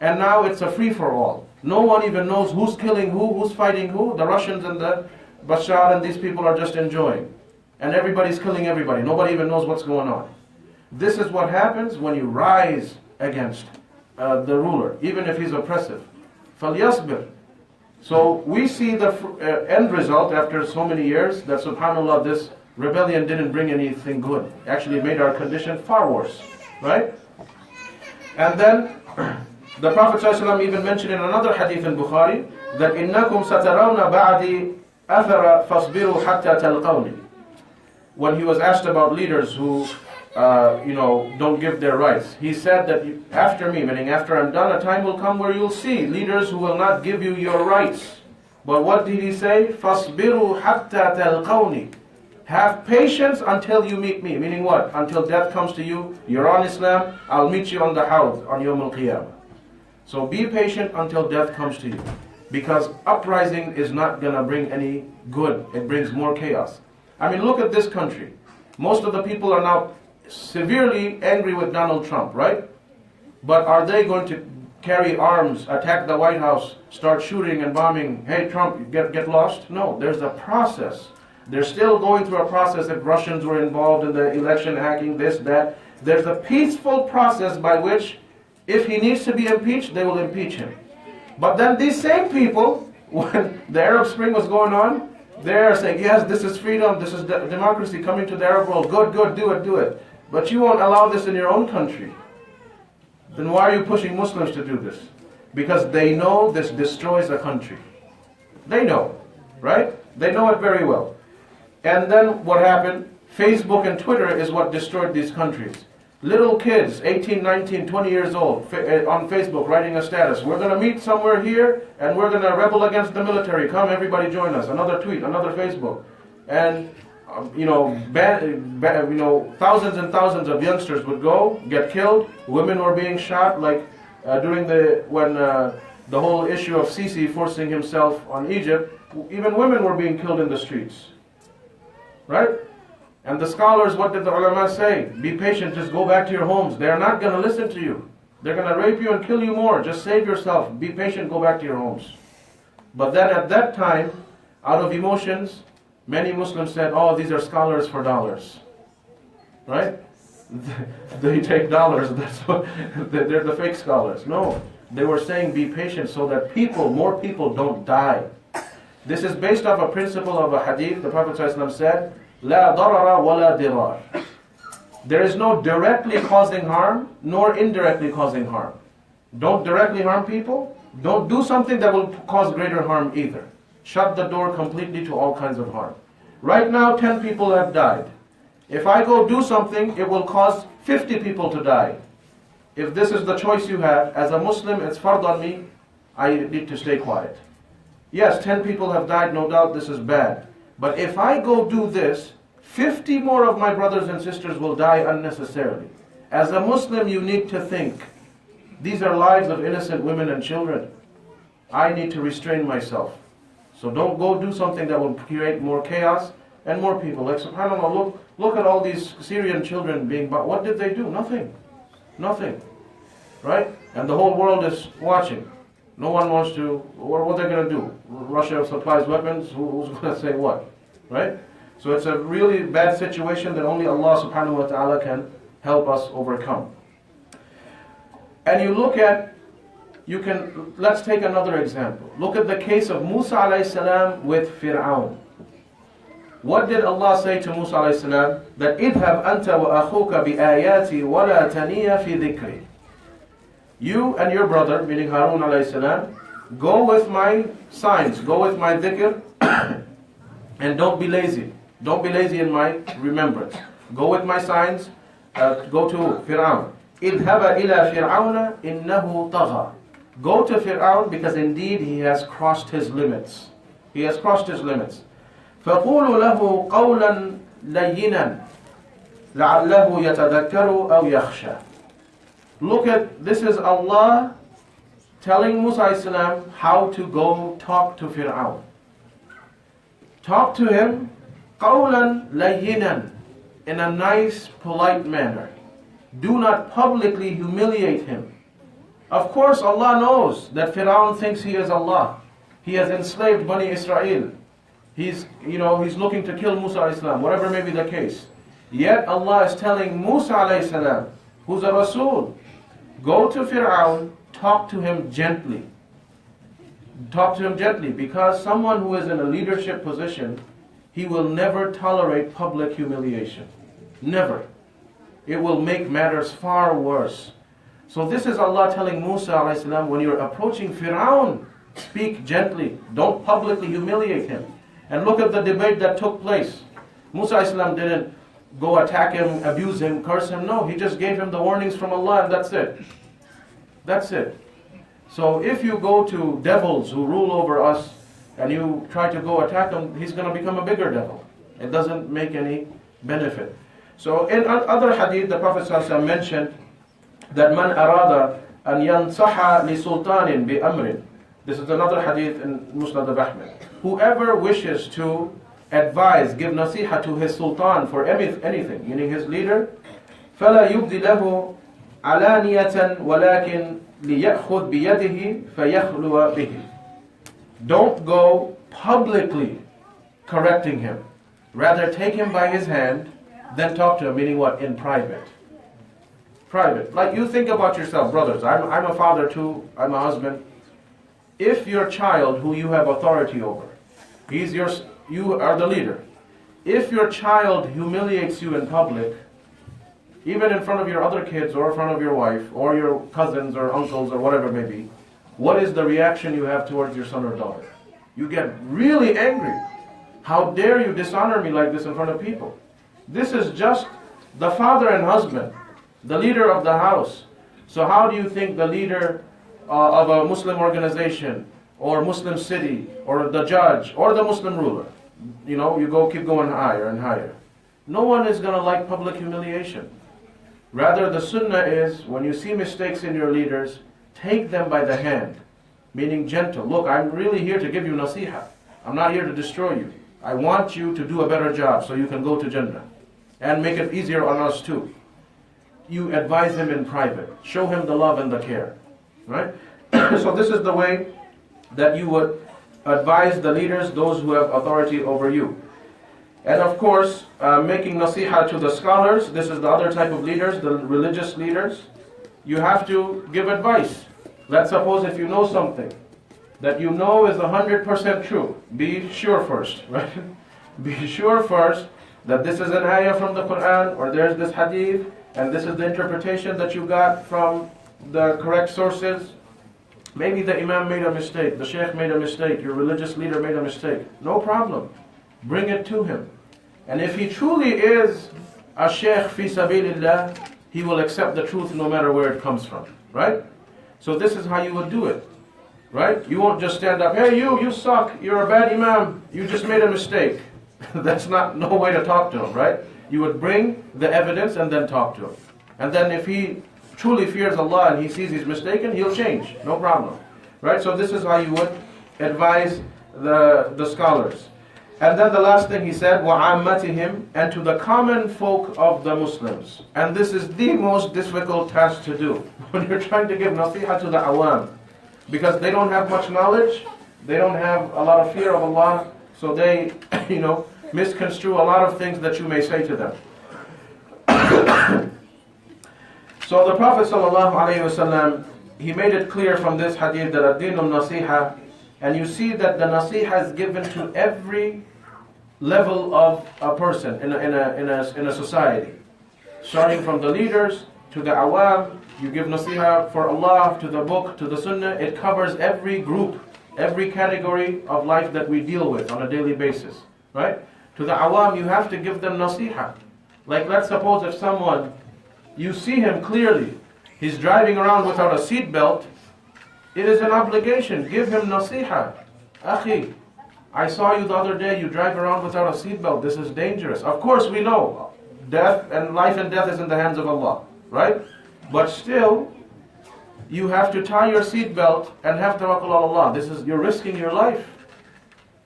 And now it's a free-for-all. No one even knows who's killing who, who's fighting who. The Russians and the Bashar and these people are just enjoying. And everybody's killing everybody. Nobody even knows what's going on. This is what happens when you rise against the ruler, even if he's oppressive. فَلْيَصْبِرْ. So we see the end result after so many years that subhanAllah, this rebellion didn't bring anything good. Actually made our condition far worse. Right? And then the Prophet ﷺ even mentioned in another hadith in Bukhari that إِنَّكُمْ سَتَرَوْنَ بَعْدِي أَثَرَ فَاصْبِرُوا حَتَّى تَلْقَوْنِ. When he was asked about leaders who don't give their rights, he said that after me, meaning after I'm done, a time will come where you'll see leaders who will not give you your rights. But what did he say? فَاصْبِرُوا حَتَّى تَلْقَوْنِ. Have patience until you meet me. Meaning what? Until death comes to you, you're on Islam, I'll meet you on the Hawd, on Yawm al-Qiyamah. So be patient until death comes to you. Because uprising is not going to bring any good. It brings more chaos. I mean, look at this country. Most of the people are now severely angry with Donald Trump, right? But are they going to carry arms, attack the White House, start shooting and bombing? Hey, Trump, get lost? No, there's a process. They're still going through a process. If Russians were involved in the election hacking, this, that. There's a peaceful process by which, if he needs to be impeached, they will impeach him. But then these same people, when the Arab Spring was going on, they're saying, yes, this is freedom, this is democracy coming to the Arab world. Good, do it. But you won't allow this in your own country. Then why are you pushing Muslims to do this? Because they know this destroys a country. They know, right? They know it very well. And then what happened? Facebook and Twitter is what destroyed these countries. Little kids, 18, 19, 20 years old, on Facebook writing a status. We're going to meet somewhere here and we're going to rebel against the military. Come, everybody join us. Another tweet, another Facebook. And, thousands and thousands of youngsters would go, get killed. Women were being shot, like when the whole issue of Sisi forcing himself on Egypt, even women were being killed in the streets. Right? And the scholars, what did the ulama say? Be patient, just go back to your homes. They're not going to listen to you. They're going to rape you and kill you more. Just save yourself. Be patient, go back to your homes. But then at that time, out of emotions, many Muslims said, oh, these are scholars for dollars. Right? They take dollars, that's what, they're the fake scholars. No, they were saying be patient so that more people don't die. This is based off a principle of a hadith. The Prophet ﷺ said, لا ضرر ولا ضرار. There is no directly causing harm, nor indirectly causing harm. Don't directly harm people. Don't do something that will cause greater harm either. Shut the door completely to all kinds of harm. Right now, 10 people have died. If I go do something, it will cause 50 people to die. If this is the choice you have, as a Muslim, it's fard on me, I need to stay quiet. Yes, 10 people have died, no doubt this is bad. But if I go do this, 50 more of my brothers and sisters will die unnecessarily. As a Muslim, you need to think, these are lives of innocent women and children. I need to restrain myself. So don't go do something that will create more chaos and more people. Like subhanAllah, look at all these Syrian children being bought. What did they do? Nothing. Right? And the whole world is watching. No one wants to, what are they going to do? Russia supplies weapons, who's going to say what? Right? So it's a really bad situation that only Allah subhanahu wa ta'ala can help us overcome. And let's take another example. Look at the case of Musa alayhi salam with Fir'aun. What did Allah say to Musa alayhi salam? That اذهب أنت وأخوك بآياتي ولا تنيا في ذكري. You and your brother, meaning Harun alayhi salam, go with my signs, go with my dhikr, and don't be lazy. Don't be lazy in my remembrance. Go with my signs, go to Fir'aun. اذهب إلى فرعون إنه طغى. Go to Fir'aun because indeed he has crossed his limits. He has crossed his limits. فقولوا له قولا لينا لعله يتذكر أو يخشى. Look at, this is Allah telling Musa alayhi salam how to go talk to Fir'aun. Talk to him قولا لينا, in a nice, polite manner. Do not publicly humiliate him. Of course, Allah knows that Fir'aun thinks he is Allah. He has enslaved Bani Israel. He's looking to kill Musa alayhi salam, whatever may be the case. Yet Allah is telling Musa alayhi salam, who's a Rasul, go to Fir'aun, talk to him gently. Talk to him gently, because someone who is in a leadership position, he will never tolerate public humiliation. Never. It will make matters far worse. So this is Allah telling Musa alayhi salam, when you're approaching Fir'aun, speak gently. Don't publicly humiliate him. And look at the debate that took place. Musa alayhi salam didn't go attack him, abuse him, curse him. No, he just gave him the warnings from Allah, and that's it. That's it. So if you go to devils who rule over us and you try to go attack him, he's going to become a bigger devil. It doesn't make any benefit. So in other hadith, the Prophet ﷺ mentioned that man arada an yansaha li sultanin bi amrin. This is another hadith in Musnad of Ahmed. Whoever wishes to advise, give nasiha to his sultan for anything, meaning his leader, فَلَا يُبْدِ لَهُ عَلَانِيَةً وَلَكِنْ لِيَأْخُذْ بِيَدِهِ فَيَخْلُوَ بِهِ. Don't go publicly correcting him. Rather take him by his hand, then talk to him, meaning what? In private. Private. Like you think about yourself, brothers. I'm a father too, I'm a husband. If your child who you have authority over, you are the leader. If your child humiliates you in public, even in front of your other kids or in front of your wife or your cousins or uncles or whatever it may be, what is the reaction you have towards your son or daughter? You get really angry. How dare you dishonor me like this in front of people? This is just the father and husband, the leader of the house. So how do you think the leader of a Muslim organization or Muslim city or the judge or the Muslim ruler, you keep going higher and higher. No one is going to like public humiliation. Rather, the sunnah is, when you see mistakes in your leaders, take them by the hand, meaning gentle. Look, I'm really here to give you nasiha. I'm not here to destroy you. I want you to do a better job so you can go to Jannah. And make it easier on us too. You advise him in private. Show him the love and the care. Right? So this is the way that you would advise the leaders, those who have authority over you. And of course, making nasiha to the scholars. This is the other type of leaders, the religious leaders. You have to give advice. Let's suppose if you know something that you know is 100% true, be sure first, right? Be sure first that this is an ayah from the Quran, or there's this hadith, and this is the interpretation that you got from the correct sources. Maybe the Imam made a mistake, the Sheikh made a mistake, your religious leader made a mistake. No problem. Bring it to him. And if he truly is a Sheikh fi sabilillah, he will accept the truth no matter where it comes from. Right? So this is how you would do it. Right? You won't just stand up, hey you suck, you're a bad Imam, you just made a mistake. That's no way to talk to him, right? You would bring the evidence and then talk to him. And then if he truly fears Allah and he sees he's mistaken, he'll change. No problem. Right? So this is how you would advise the scholars. And then the last thing he said, وَعَامَّتِهِمْ, and to the common folk of the Muslims. And this is the most difficult task to do. When you're trying to give nasiha to the awam. Because they don't have much knowledge, they don't have a lot of fear of Allah, so they, misconstrue a lot of things that you may say to them. So the Prophet ﷺ, he made it clear from this hadith that ad-dinu nasiha, and you see that the nasiha is given to every level of a person in a society. Starting from the leaders to the awam, you give nasiha for Allah, to the book, to the sunnah. It covers every group, every category of life that we deal with on a daily basis. Right? To the awam, you have to give them nasiha. Like let's suppose if someone, you see him clearly, he's driving around without a seat belt, it is an obligation. Give him nasiha. Akhi, I saw you the other day, you drive around without a seat belt. This is dangerous. Of course we know, life and death is in the hands of Allah. Right? But still, you have to tie your seat belt and have tawakkul on Allah. You're risking your life.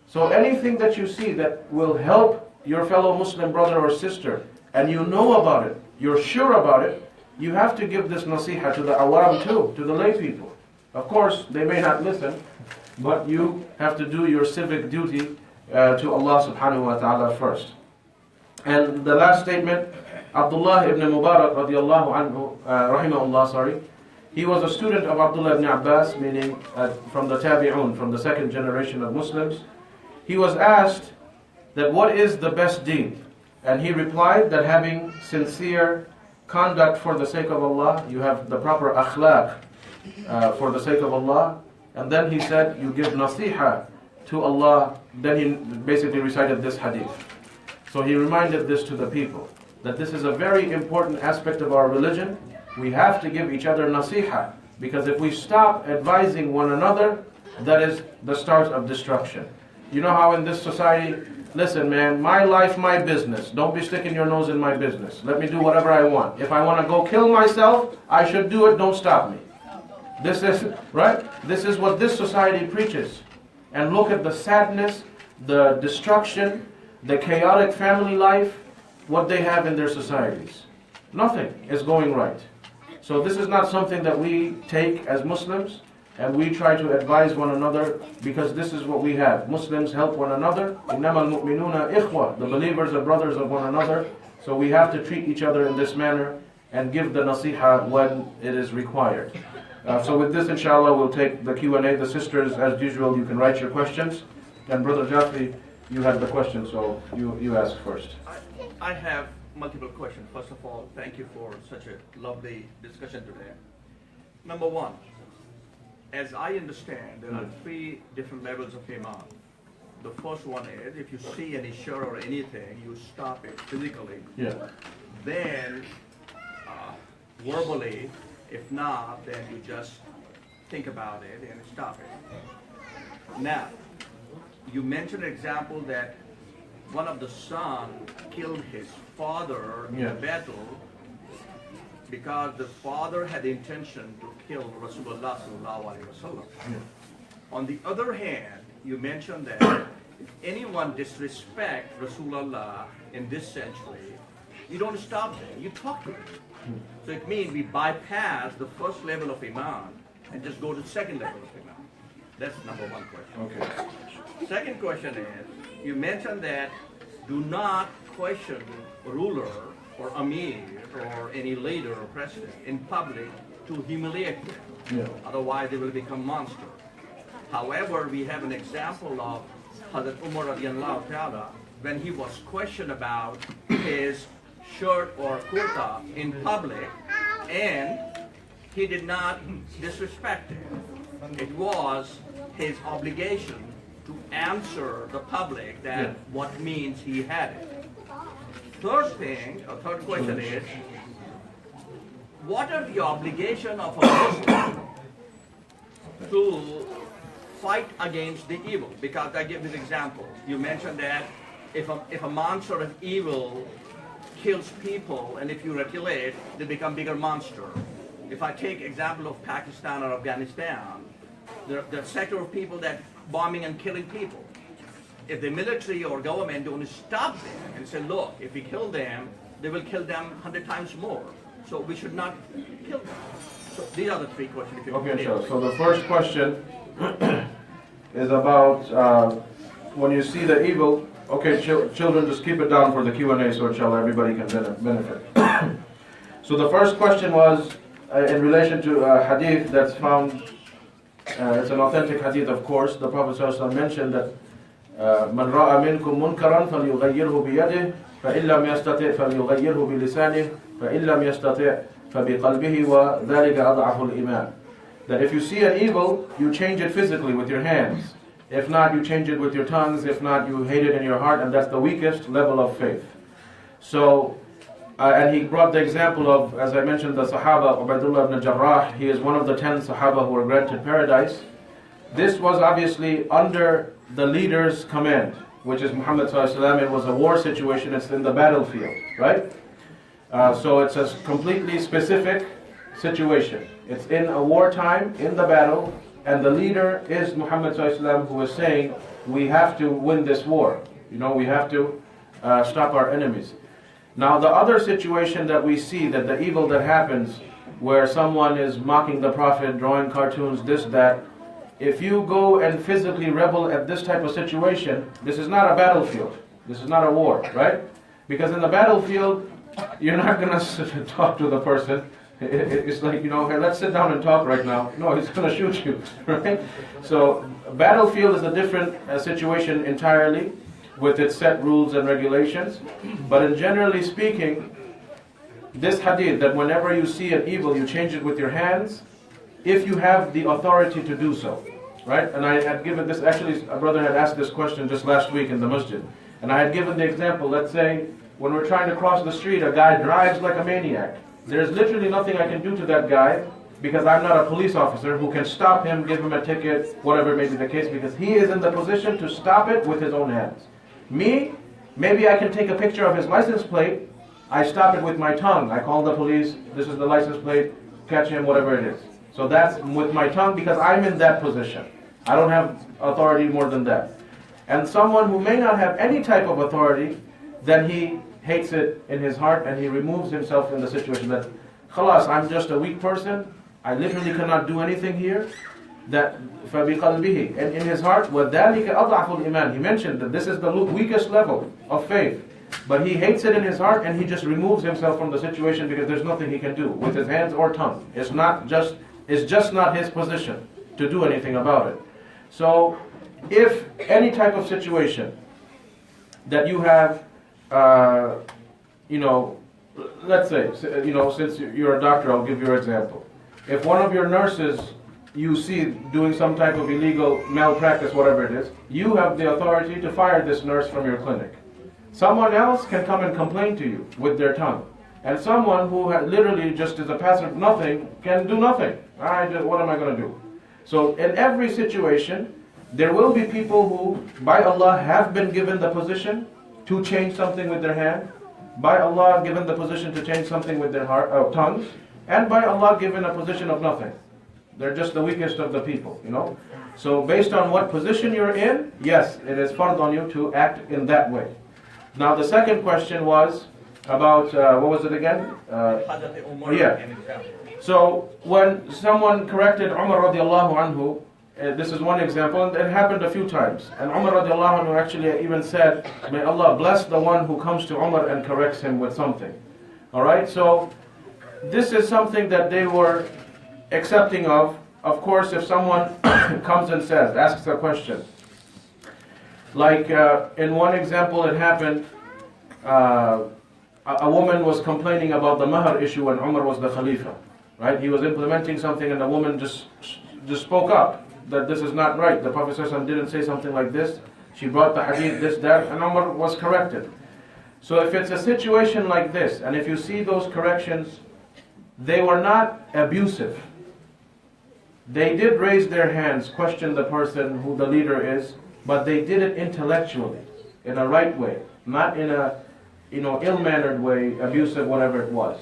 So anything that you see that will help your fellow Muslim brother or sister, and you know about it, you're sure about it, you have to give this nasiha to the awam too, to the lay people. Of course, they may not listen, but you have to do your civic duty to Allah subhanahu wa ta'ala first. And the last statement, Abdullah ibn Mubarak radiallahu anhu, rahimahullah, sorry, he was a student of Abdullah ibn Abbas, meaning from the Tabi'un, from the second generation of Muslims. He was asked that what is the best deed? And he replied that having sincere conduct for the sake of Allah, you have the proper akhlaq for the sake of Allah. And then he said, you give Naseehah to Allah. Then he basically recited this hadith. So he reminded this to the people, that this is a very important aspect of our religion. We have to give each other Naseehah, because if we stop advising one another, that is the start of destruction. You know how in this society, listen man, my life, my business. Don't be sticking your nose in my business. Let me do whatever I want. If I want to go kill myself, I should do it, don't stop me. This is, right? This is what this society preaches. And look at the sadness, the destruction, the chaotic family life, what they have in their societies. Nothing is going right. So this is not something that we take as Muslims and we try to advise one another, because this is what we have. Muslims help one another. إِنَّمَا الْمُؤْمِنُونَ إِخْوَةً. The believers are brothers of one another. So we have to treat each other in this manner and give the Naseehah when it is required. So with this, inshallah, we'll take the Q&A. The sisters, as usual, you can write your questions. And Brother Jafri, you had the question, so you ask first. I have multiple questions. First of all, thank you for such a lovely discussion today. Number one, as I understand, there are three different levels of Imaam. The first one is, if you see any shirt or anything, you stop it physically. Yeah. Then, verbally, if not, then you just think about it and stop it. Now, you mentioned an example that one of the sons killed his father in a battle because the father had the intention to kill Rasulullah sallallahu alaihi wasallam. On the other hand, you mentioned that if anyone disrespects Rasulullah in this century, you don't stop them, you talk to them. So it means we bypass the first level of Iman and just go to the second level of Iman. That's number one question. Okay. Second question is, you mentioned that do not question ruler or Amir or any leader or president in public to humiliate them. Yeah. Otherwise they will become monsters. However, we have an example of Hazrat Umar radiallahu ta'ala when he was questioned about his shirt or kurta in public, and he did not disrespect it. It was his obligation to answer the public that what means he had it. Third question is, what are the obligation of a Muslim to fight against the evil? Because I give this example. You mentioned that if a monster of evil kills people, and if you retaliate, they become bigger monster. If I take example of Pakistan or Afghanistan, there are sector of people that bombing and killing people. If the military or government don't stop them and say, look, if we kill them, they will kill them 100 times more. So we should not kill them. So these are the three questions. If you Okay, sure. So the first question is about when you see the evil. Okay, children, just keep it down for the Q&A, so inshallah everybody can benefit. So the first question was in relation to a hadith that's found. It's an authentic hadith, of course. The Prophet ﷺ mentioned that من رأى منكم منكرا فليغيره بيده فإن لم يستطع فليغيره بلسانه فإن لم يستطع فبقلبه وذلك أضعف الإيمان. That if you see an evil, you change it physically with your hands. If not, you change it with your tongues. If not, you hate it in your heart, and that's the weakest level of faith. So, and he brought the example of, as I mentioned, the Sahaba, Ubaidullah ibn Jarrah. He is one of the 10 Sahaba who were granted paradise. This was obviously under the leader's command, which is Muhammad sallallahu alaihi wasallam. It was a war situation. It's in the battlefield, right? So it's a completely specific situation. It's in a wartime, in the battle, and the leader is Muhammad sallallahu alaihi wasallam, who is saying, we have to win this war. You know, we have to stop our enemies. Now the other situation that we see, that the evil that happens, where someone is mocking the Prophet, drawing cartoons, this, that, if you go and physically rebel at this type of situation, this is not a battlefield. This is not a war, right? Because in the battlefield, you're not going to talk to the person. It's like, you know, hey, let's sit down and talk right now. No, he's going to shoot you, right? So battlefield is a different situation entirely, with its set rules and regulations. But in generally speaking, this hadith, that whenever you see an evil, you change it with your hands, if you have the authority to do so, right? And I had given this, actually a brother had asked this question just last week in the masjid. And I had given the example, let's say, when we're trying to cross the street, a guy drives like a maniac. There's literally nothing I can do to that guy, because I'm not a police officer who can stop him, give him a ticket, whatever may be the case, because he is in the position to stop it with his own hands. Me, maybe I can take a picture of his license plate, I stop it with my tongue. I call the police, this is the license plate, catch him, whatever it is. So that's with my tongue, because I'm in that position. I don't have authority more than that. And someone who may not have any type of authority, then he hates it in his heart and he removes himself in the situation that, khalas, I'm just a weak person, I literally cannot do anything here. That فَبِقَلْبِهِ, and in his heart, وَذَلِكَ أَضْعَفُ الْإِيمَانِ, he mentioned that this is the weakest level of faith. But he hates it in his heart and he just removes himself from the situation, because there's nothing he can do with his hands or tongue. It's just not his position to do anything about it. So if any type of situation that you have, let's say, since you're a doctor, I'll give you an example. If one of your nurses you see doing some type of illegal malpractice, whatever it is, you have the authority to fire this nurse from your clinic. Someone else can come and complain to you with their tongue. And someone who literally just is a passive nothing can do nothing. What am I going to do? So in every situation, there will be people who, by Allah, have been given the position to change something with their hand, by Allah given the position to change something with their tongues, and by Allah given a position of nothing. They're just the weakest of the people, you know. So based on what position you're in, yes, it is fard on you to act in that way. Now the second question was about, what was it again? Yeah. So when someone corrected Umar radiallahu anhu, this is one example, and it happened a few times. And Umar radiallahu anhu actually even said, may Allah bless the one who comes to Umar and corrects him with something. Alright, so this is something that they were accepting of. Of course, if someone comes and asks a question, like in one example it happened, a woman was complaining about the mahar issue when Umar was the Khalifa, right? He was implementing something and the woman just spoke up that this is not right. The Prophet ﷺ didn't say something like this. She brought the hadith, this, that, and Umar was corrected. So if it's a situation like this, and if you see those corrections, they were not abusive. They did raise their hands, question the person who the leader is, but they did it intellectually, in a right way, not in a ill-mannered way, abusive, whatever it was.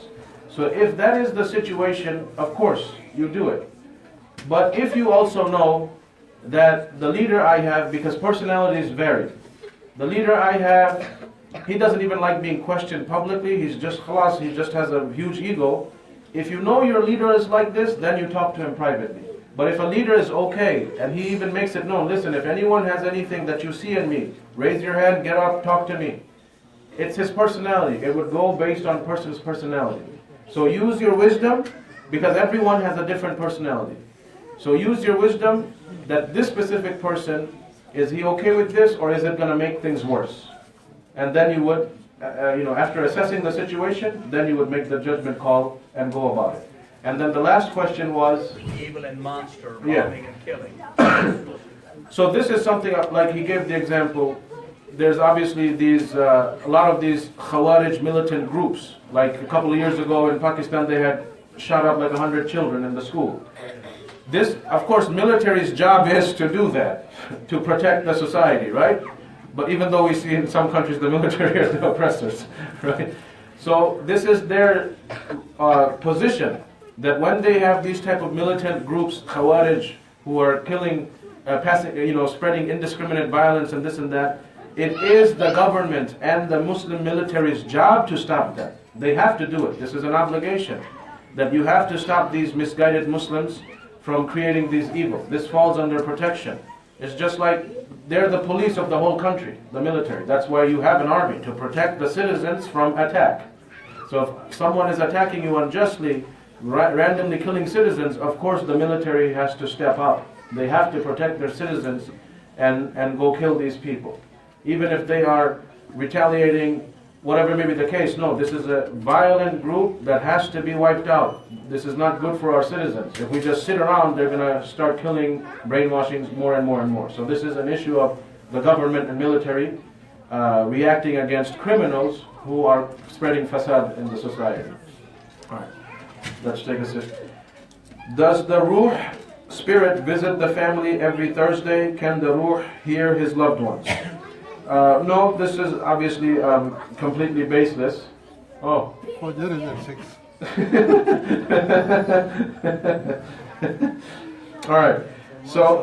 So if that is the situation, of course, you do it. But if you also know that the leader I have, because personalities vary, the leader I have, he doesn't even like being questioned publicly, he just has a huge ego. If you know your leader is like this, then you talk to him privately. But if a leader is okay, and he even makes it known, listen, if anyone has anything that you see in me, raise your hand, get up, talk to me. It's his personality. It would go based on person's personality. So use your wisdom, because everyone has a different personality. So use your wisdom that this specific person, is he okay with this, or is it going to make things worse? And then you would, after assessing the situation, then you would make the judgment call and go about it. And then the last question was evil and monster, robbing and killing. So this is something like he gave the example. There's obviously these a lot of these Khawarij militant groups. Like a couple of years ago in Pakistan, they had shot up like 100 children in the school. This, of course, military's job is to do that, to protect the society, right? But even though we see in some countries the military are the oppressors, right? So this is their position, that when they have these type of militant groups, Khawarij, who are killing, spreading indiscriminate violence and this and that, it is the government and the Muslim military's job to stop that. They have to do it. This is an obligation, that you have to stop these misguided Muslims from creating these evils. This falls under protection. It's just like they're the police of the whole country, the military. That's why you have an army, to protect the citizens from attack. So if someone is attacking you unjustly, randomly killing citizens, of course the military has to step up. They have to protect their citizens and go kill these people. Even if they are retaliating, whatever may be the case, no, this is a violent group that has to be wiped out. This is not good for our citizens. If we just sit around, they're going to start killing, brainwashing more and more and more. So this is an issue of the government and military reacting against criminals who are spreading fasad in the society. All right, let's take a sip. Does the ruh spirit visit the family every Thursday? Can the ruh hear his loved ones? No, this is obviously completely baseless. Oh. Fajr is at 6. All right. So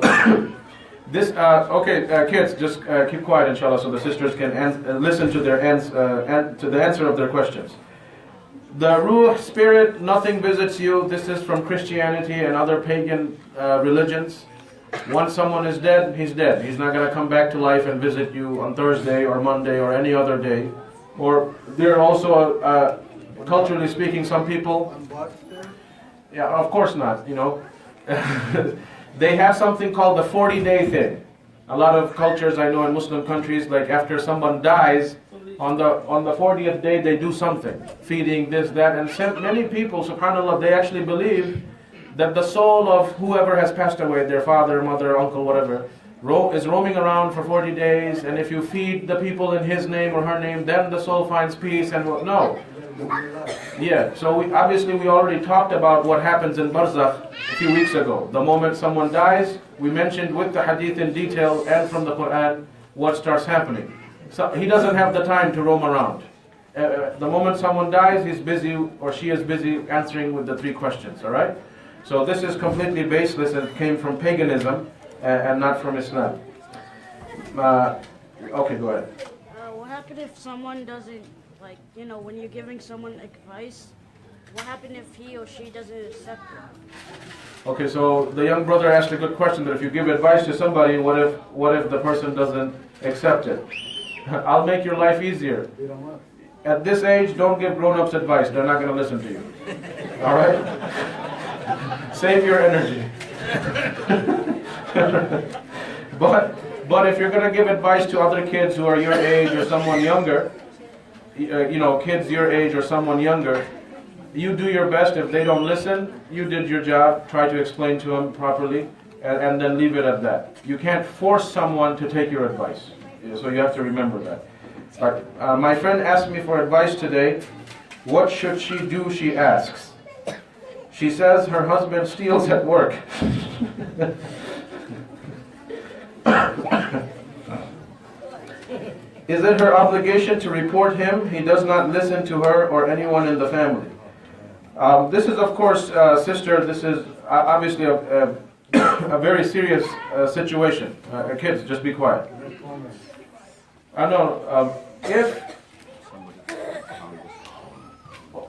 this. Okay, kids, just keep quiet, inshallah, so the sisters can listen to their to the answer of their questions. The ruh spirit, nothing visits you. This is from Christianity and other pagan religions. Once someone is dead, he's dead. He's not going to come back to life and visit you on Thursday or Monday or any other day. Or there are also, culturally speaking, some people... Yeah, of course not, you know. They have something called the 40-day thing. A lot of cultures I know in Muslim countries, like after someone dies, on the 40th day they do something. Feeding, this, that, and many people, subhanAllah, they actually believe that the soul of whoever has passed away, their father, mother, uncle, whatever, is roaming around for 40 days, and if you feed the people in his name or her name, then the soul finds peace. And no. Yeah, so we already talked about what happens in Barzakh a few weeks ago. The moment someone dies, we mentioned with the hadith in detail and from the Quran what starts happening. So he doesn't have the time to roam around. The moment someone dies, he's busy, or she is busy answering with the 3 questions, all right? So this is completely baseless and came from paganism and not from Islam. Okay, go ahead. What happens if someone doesn't, like, you know, when you're giving someone advice, what happens if he or she doesn't accept it? Okay, so the young brother asked a good question, that if you give advice to somebody, what if the person doesn't accept it? I'll make your life easier. At this age, don't give grown-ups advice. They're not going to listen to you. All right? Save your energy. But if you're going to give advice to other kids who are your age or someone younger, you know, kids your age or someone younger, you do your best. If they don't listen, you did your job. Try to explain to them properly, and then leave it at that. You can't force someone to take your advice. So you have to remember that. Right. My friend asked me for advice today. What should she do, she asks. She says her husband steals at work. Is it her obligation to report him? He does not listen to her or anyone in the family. This is, of course, sister, this is obviously a very serious situation. Kids, just be quiet. I know,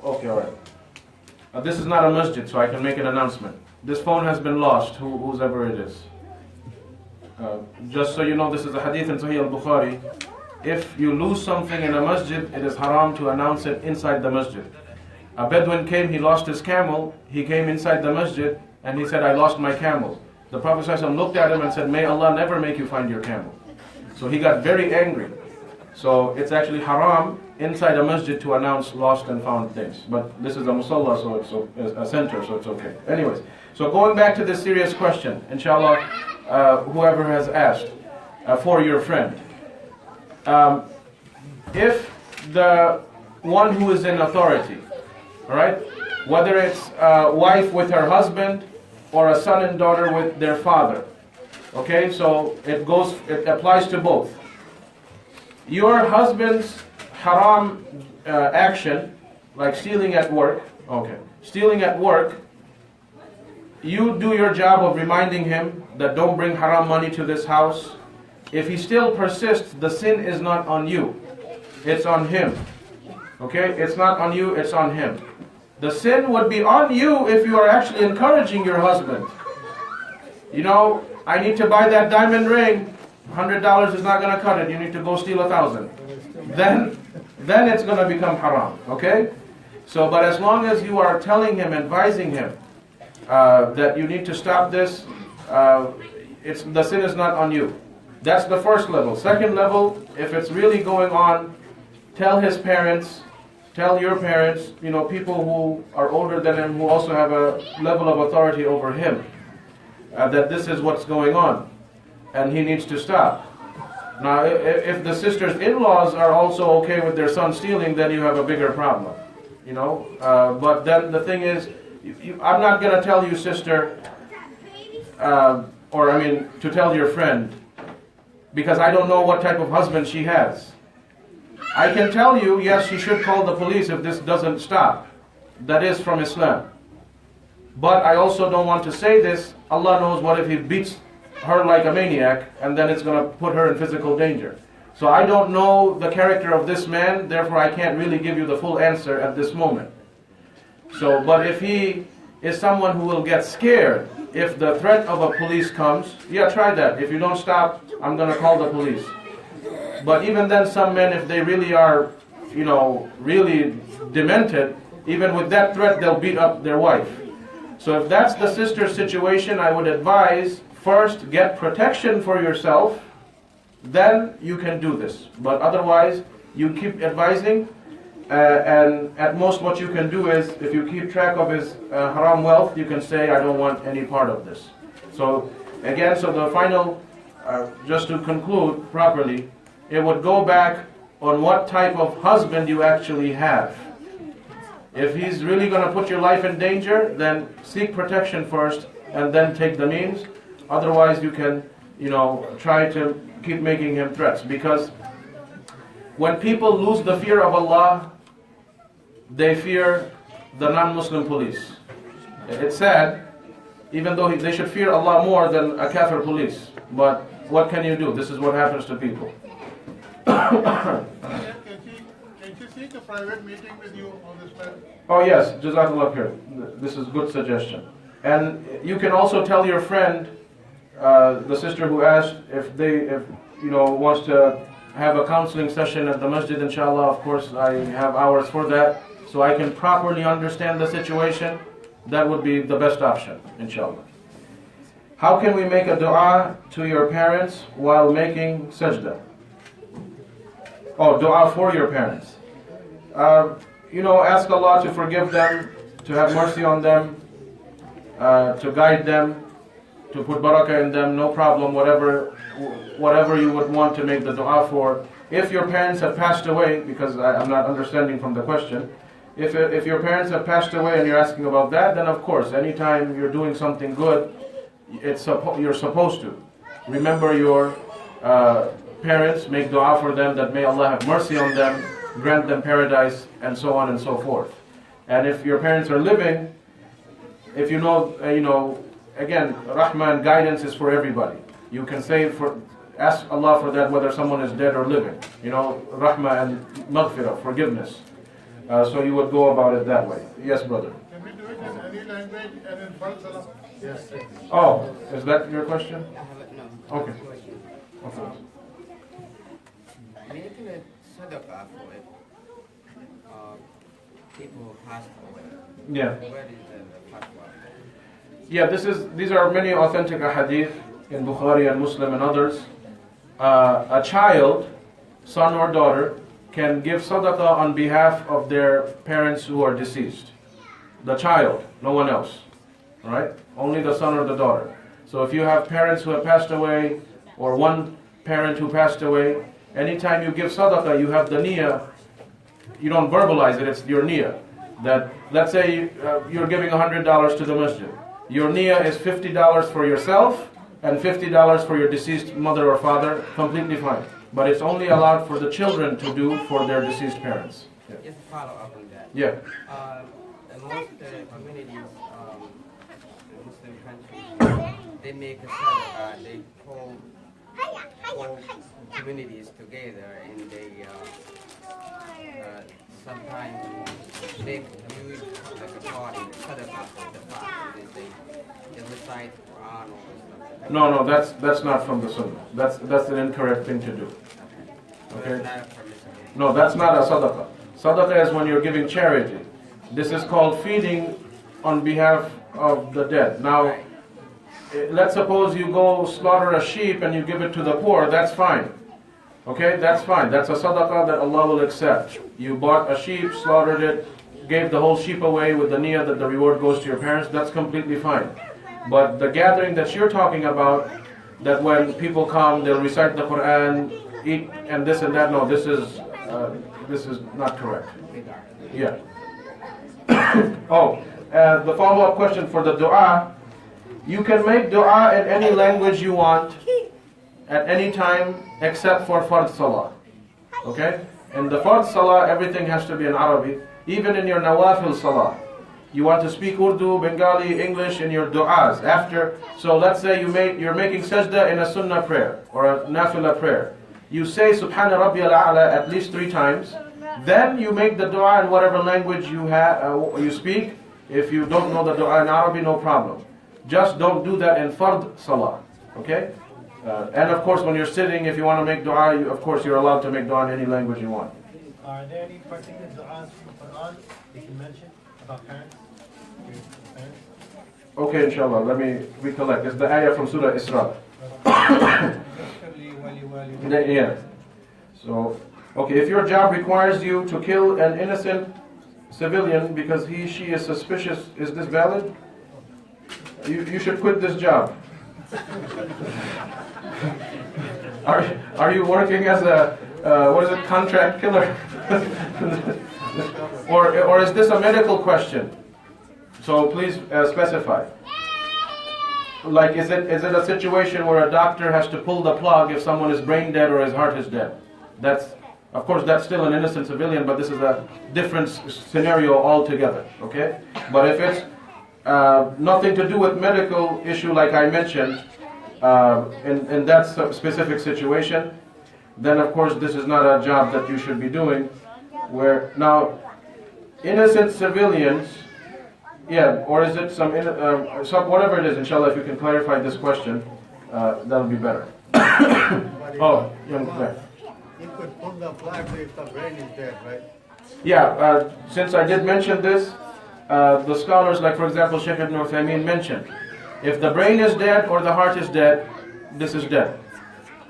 okay, all right. This is not a masjid, so I can make an announcement. This phone has been lost, whoever it is. Just so you know, this is a hadith in Sahih al-Bukhari. If you lose something in a masjid, it is haram to announce it inside the masjid. A Bedouin came, he lost his camel. He came inside the masjid and he said, I lost my camel. The Prophet ﷺ looked at him and said, may Allah never make you find your camel. So he got very angry. So it's actually haram inside a masjid to announce lost and found things. But this is a musalla, so it's a center, so it's okay. Anyways, so going back to this serious question, inshallah, whoever has asked for your friend. If the one who is in authority, all right, whether it's a wife with her husband or a son and daughter with their father, okay, so it applies to both. Your husband's haram action, like stealing at work, okay, stealing at work, you do your job of reminding him that don't bring haram money to this house. If he still persists, the sin is not on you, it's on him. Okay, it's not on you, it's on him. The sin would be on you if you are actually encouraging your husband You know, I need to buy that diamond ring. $100 is not going to cut it. You need to go steal 1,000. Then it's going to become haram. Okay? So, but as long as you are telling him, advising him that you need to stop this, the sin is not on you. That's the first level. Second level, if it's really going on, tell his parents, tell your parents, you know, people who are older than him, who also have a level of authority over him, that this is what's going on, and he needs to stop. Now, if the sister's in-laws are also okay with their son stealing, then you have a bigger problem, you know. But then the thing is, I'm not going to tell you, sister, to tell your friend, because I don't know what type of husband she has. I can tell you, yes, she should call the police if this doesn't stop. That is from Islam. But I also don't want to say this. Allah knows what if he beats her like a maniac, and then it's going to put her in physical danger. So I don't know the character of this man, therefore I can't really give you the full answer at this moment. So, but if he is someone who will get scared, if the threat of a police comes, yeah, try that. If you don't stop, I'm going to call the police. But even then, some men, if they really are, you know, really demented, even with that threat, they'll beat up their wife. So if that's the sister's situation, I would advise, first, get protection for yourself, then you can do this. But otherwise, you keep advising, and at most what you can do is, if you keep track of his haram wealth, you can say, I don't want any part of this. So again, so the final, just to conclude properly, it would go back on what type of husband you actually have. If he's really going to put your life in danger, then seek protection first and then take the means. Otherwise, you can, you know, try to keep making him threats. Because when people lose the fear of Allah, they fear the non-Muslim police. It's sad, even though they should fear Allah more than a kafir police. But what can you do? This is what happens to people. Can she seek a private meeting with you on this matter? Oh yes, Jazakallah khair. This is a good suggestion. And you can also tell your friend, the sister who asked, if wants to have a counseling session at the masjid, inshallah. Of course, I have hours for that, so I can properly understand the situation. That would be the best option, inshallah. How can we make a dua to your parents while making sajda? Oh, dua for your parents. Ask Allah to forgive them, to have mercy on them, to guide them, to put barakah in them, no problem, whatever you would want to make the dua for. If your parents have passed away, because I'm not understanding from the question, if your parents have passed away and you're asking about that, then of course, anytime you're doing something good, you're supposed to. Remember your parents, make dua for them that may Allah have mercy on them, grant them paradise, and so on and so forth. And if your parents are living, if again, rahmah and guidance is for everybody. You can ask Allah for that whether someone is dead or living. Rahmah and maghfirah, forgiveness. So you would go about it that way. Yes, brother. Can we do it in any language and in Fard Salah? Yes. Oh, is that your question? No. Okay. Okay. Making a sadaqah for it, people passed away. Yeah. Where is the fatwa? Yeah, these are many authentic hadith in Bukhari and Muslim and others. A child, son or daughter, can give sadaqah on behalf of their parents who are deceased. The child, no one else. Right? Only the son or the daughter. So if you have parents who have passed away, or one parent who passed away, anytime you give sadaqah, you have the niyyah. You don't verbalize it, it's your niyyah. That, let's say you're giving $100 to the masjid. Your niyyah is $50 for yourself and $50 for your deceased mother or father, completely fine. But it's only allowed for the children to do for their deceased parents. Yeah. Just to follow up on that. Yeah. In most communities, Muslim countries, they make a sadaqah, they call communities together, and they sometimes make huge like a party, sadaqah for the party. They recite Quran or stuff No, that's not from the Sunnah. That's an incorrect thing to do. Okay? It's not permissible. No, that's not a sadaqah. Sadaqah is when you're giving charity. This is called feeding on behalf of the dead. Now, let's suppose you go slaughter a sheep and you give it to the poor, that's fine. Okay, that's fine. That's a sadaqah that Allah will accept. You bought a sheep, slaughtered it, gave the whole sheep away with the niyyah that the reward goes to your parents, that's completely fine. But the gathering that you're talking about, that when people come, they'll recite the Quran, eat and this and that, no, this is not correct. Yeah. The follow-up question for the dua. You can make dua in any language you want, at any time, except for fard salah. Okay? In the fard salah, everything has to be in Arabic. Even in your nawafil salah. You want to speak Urdu, Bengali, English in your du'as. So let's say you're making sajda in a sunnah prayer or a nafila prayer. You say Subhana Rabbiyal A'la at least 3 times. Then you make the dua in whatever language you speak. If you don't know the dua in Arabic, no problem. Just don't do that in fard salah. Okay? And of course, when you're sitting, if you want to make dua, of course you're allowed to make dua in any language you want. Are there any particular du'as from the Quran you can mention about parents? Okay, inshallah, let me recollect. It's the ayah from Surah Isra. Yeah. So, okay, if your job requires you to kill an innocent civilian because she is suspicious, is this valid? You should quit this job. Are you working as a contract killer? or is this a medical question? So please specify. Like, is it a situation where a doctor has to pull the plug if someone is brain dead or his heart is dead? Of course, that's still an innocent civilian, but this is a different scenario altogether. Okay? But if it's nothing to do with medical issue, like I mentioned, in that specific situation, then of course this is not a job that you should be doing. Where now, innocent civilians. Yeah, or is it some whatever it is, inshallah, if you can clarify this question, that'll be better. Young Claire. You could pull the plug if the brain is dead, right? Yeah, since I did mention this, the scholars, like for example, Sheikh Ibn Uthaymeen mentioned, if the brain is dead or the heart is dead, this is dead.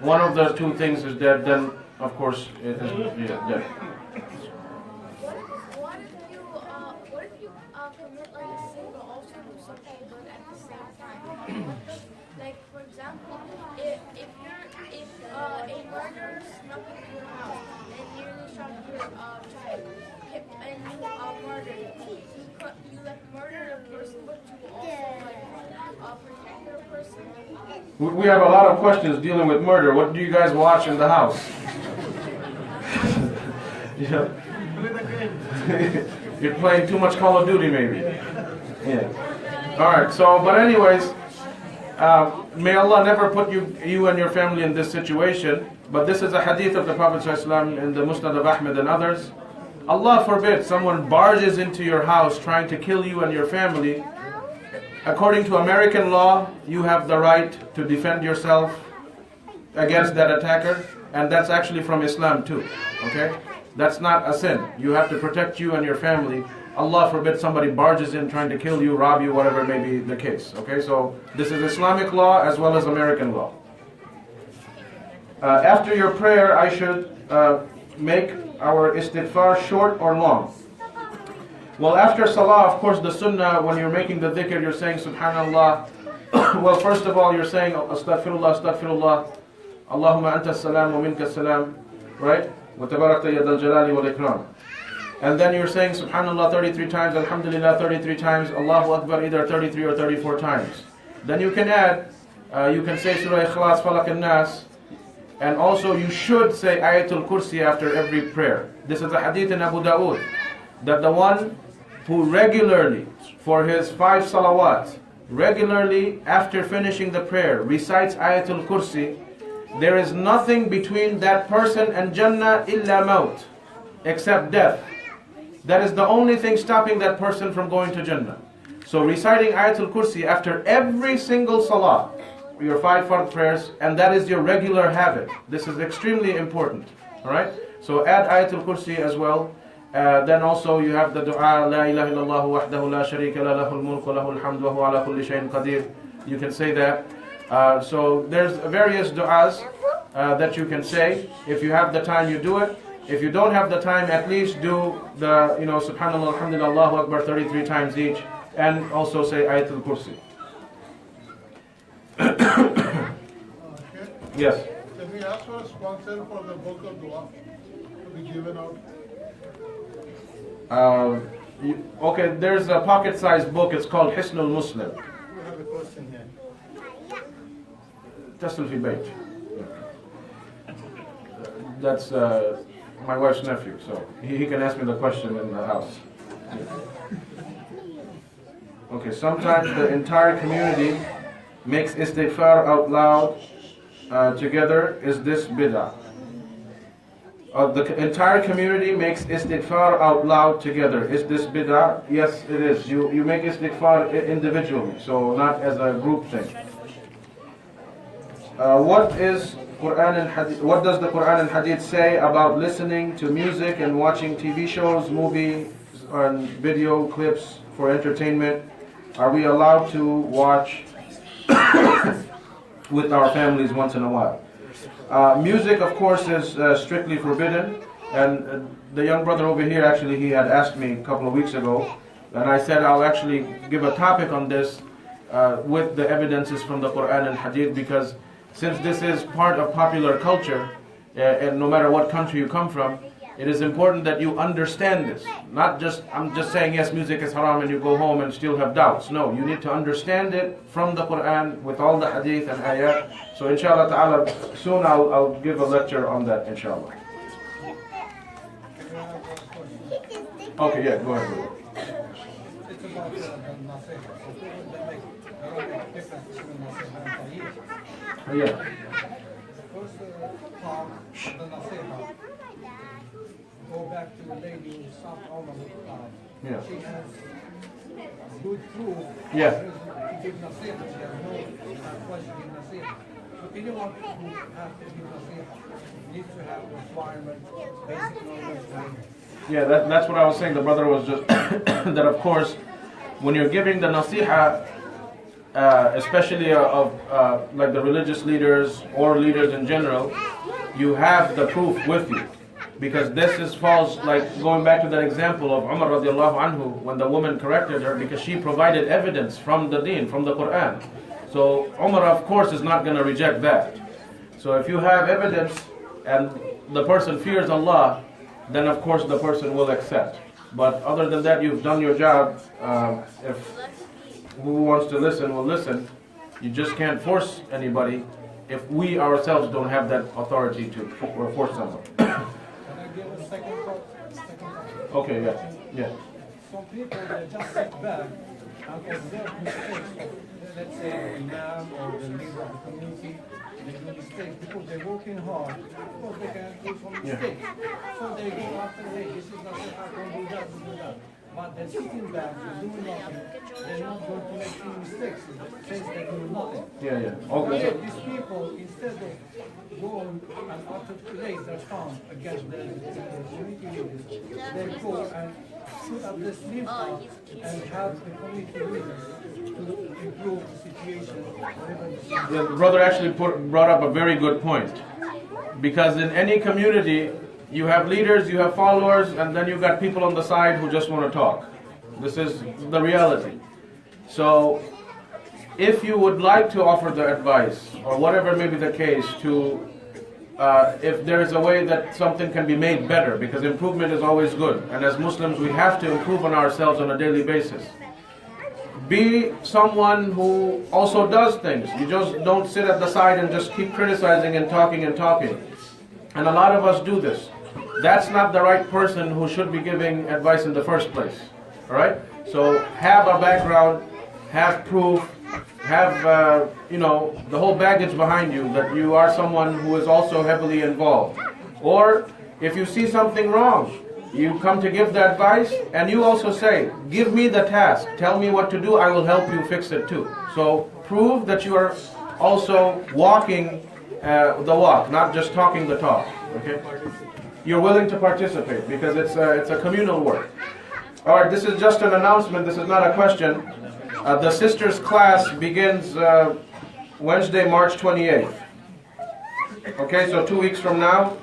One of the 2 things is dead, then of course it is dead. What if you commit like a sin but also do something good at the same time? Like for example, if a murderer snuck into your house and nearly shot your child, and you murdered, you like murdered a person, but you also protect the person. We have a lot of questions dealing with murder. What do you guys watch in the house? Yeah. You're playing too much Call of Duty, maybe. Yeah. All right. So, but anyways, may Allah never put you and your family in this situation. But this is a hadith of the Prophet ﷺ in the Musnad of Ahmed and others. Allah forbid someone barges into your house trying to kill you and your family. According to American law, you have the right to defend yourself against that attacker, and that's actually from Islam too. Okay? That's not a sin. You have to protect you and your family. Allah forbid somebody barges in trying to kill you, rob you, whatever may be the case. Okay, so this is Islamic law as well as American law. After your prayer, I should make our istighfar short or long. Well, after salah, of course, the sunnah, when you're making the dhikr, you're saying subhanallah. Well, first of all, you're saying astaghfirullah, astaghfirullah. Allahumma anta salam wa minka salam. Right? وَتَبَارَكْتَ يَدَ الْجَلَالِ وَالْإِكْرَامِ. And then you're saying subhanallah 33 times, alhamdulillah 33 times, Allahu Akbar either 33 or 34 times. Then you can add, you can say Surah Ikhlas, Falaq and Nas, and also you should say Ayatul Kursi after every prayer. This is a hadith in Abu Dawood, that the one who regularly, for his 5 salawat, regularly after finishing the prayer, recites Ayatul Kursi, there is nothing between that person and Jannah illa maut, except death. That is the only thing stopping that person from going to Jannah. So reciting Ayatul Kursi after every single salah your 5 fard prayers, and that is your regular habit. This is extremely important. Alright? So add Ayatul Kursi as well. Then also you have the dua, La ilaha illallah wahdahu la sharika la lahul mulku lahul hamdu wa huwa ala kulli shay'in qadir. You can say that. So there's various du'as that you can say. If you have the time, you do it. If you don't have the time, at least do the, subhanallah, alhamdulillah, Allahu Akbar 33 times each, and also say Ayatul Kursi. Yes. Can we ask for a sponsor for the book of dua to be given out? Okay, there's a pocket-sized book. It's called Hisnul Muslim. We have a question here. Tasl fi bayt. That's my wife's nephew, so he can ask me the question in the house. Okay, sometimes the entire community makes istighfar out loud together. Is this bid'ah? The entire community makes istighfar out loud together. Is this bid'ah? Yes, it is. You make istighfar individually, so not as a group thing. What does the Quran and Hadith say about listening to music and watching TV shows, movies, and video clips for entertainment? Are we allowed to watch with our families once in a while? Music, of course, is strictly forbidden. And the young brother over here, actually, he had asked me a couple of weeks ago, and I said I'll actually give a topic on this with the evidences from the Quran and Hadith, because since this is part of popular culture, and no matter what country you come from, it is important that you understand this. Not just, I'm just saying, yes, music is haram, and you go home and still have doubts. No, you need to understand it from the Quran with all the hadith and ayat. So inshallah ta'ala, soon I'll give a lecture on that, inshallah. Okay, yeah, go ahead. It's about the Naseehah. So they make a difference between Naseehah and Taufiqe. Yeah. The first part of the Naseehah, go back to the lady who stopped Omar with the cloud. Yeah. She has good proof. Yeah. To give Naseehah. She has no question to give Naseehah. So anyone who has to give Naseehah needs to have requirements, basic knowledge. Yeah, that's what I was saying. The brother was just that, of course, when you're giving the Naseehah, especially of like the religious leaders or leaders in general, you have the proof with you. Because this falls, like going back to that example of Umar radiallahu anhu, when the woman corrected her because she provided evidence from the deen, from the Quran. So Umar, of course, is not going to reject that. So if you have evidence and the person fears Allah, then of course the person will accept. But other than that, you've done your job. If who wants to listen will listen. You just can't force anybody if we ourselves don't have that authority to force someone. Can I give a second thought? Okay, yeah. Some people, they just sit back and observe mistakes. Let's say the Imam or the leader of the community, they do mistakes because they're working hard. Of course, they can do some mistakes. So they go after, hey, this is not how I can do that, do that. But they're sitting back, they're doing nothing. They're not going to make any mistakes. It says they're doing nothing. Yeah. Okay. So these people, instead of going and articulate their tongue against the community leaders, they go and put up this sleeve up and have the community leaders to improve the situation. Yeah, the brother actually brought up a very good point. Because in any community, you have leaders, you have followers, and then you've got people on the side who just want to talk. This is the reality. So, if you would like to offer the advice, or whatever may be the case, to if there is a way that something can be made better, because improvement is always good, and as Muslims we have to improve on ourselves on a daily basis. Be someone who also does things. You just don't sit at the side and just keep criticizing and talking and talking. And a lot of us do this. That's not the right person who should be giving advice in the first place. Alright? So have a background, have proof, have the whole baggage behind you that you are someone who is also heavily involved. Or if you see something wrong, you come to give the advice and you also say, give me the task, tell me what to do, I will help you fix it too. So prove that you are also walking the walk, not just talking the talk. Okay? You're willing to participate because it's a communal work. All right, this is just an announcement. This is not a question. The sisters class begins Wednesday, March 28th. Okay, so 2 weeks from now.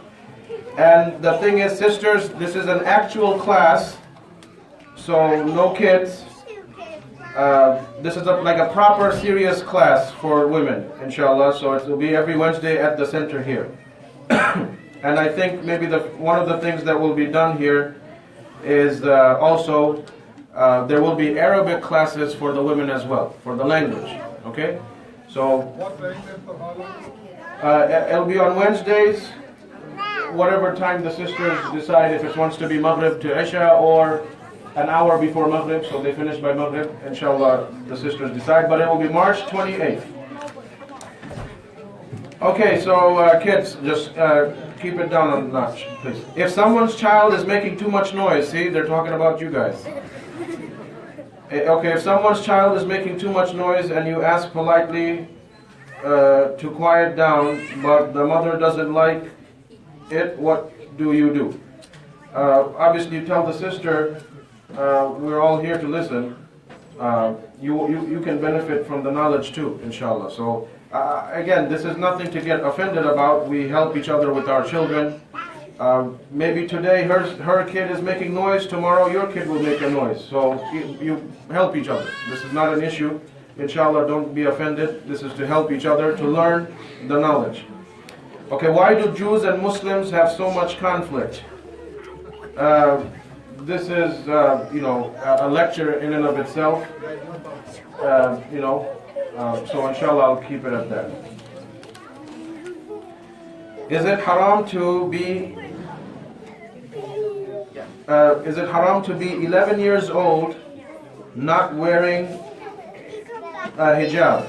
And the thing is, sisters, this is an actual class, so no kids. This is like a proper, serious class for women, inshallah. So it will be every Wednesday at the center here. And I think maybe one of the things that will be done here is also there will be Arabic classes for the women as well, for the language. Okay? So What time and for how long? it'll be on Wednesdays, whatever time the sisters decide, if it wants to be Maghrib to Isha or an hour before Maghrib, so they finish by Maghrib. Inshallah, the sisters decide, but it will be March 28th. Okay, so kids, just keep it down a notch, please. If someone's child is making too much noise, see, they're talking about you guys. Okay, if someone's child is making too much noise and you ask politely to quiet down, but the mother doesn't like it, what do you do? Obviously, you tell the sister, we're all here to listen. You can benefit from the knowledge too, inshallah. So, again, this is nothing to get offended about. We help each other with our children. Maybe today her kid is making noise, tomorrow your kid will make a noise. So you help each other. This is not an issue. Inshallah, don't be offended. This is to help each other to learn the knowledge. Okay, why do Jews and Muslims have so much conflict? This is, a lecture in and of itself. So inshallah, I'll keep it at that. Is it haram to be 11 years old not wearing hijab?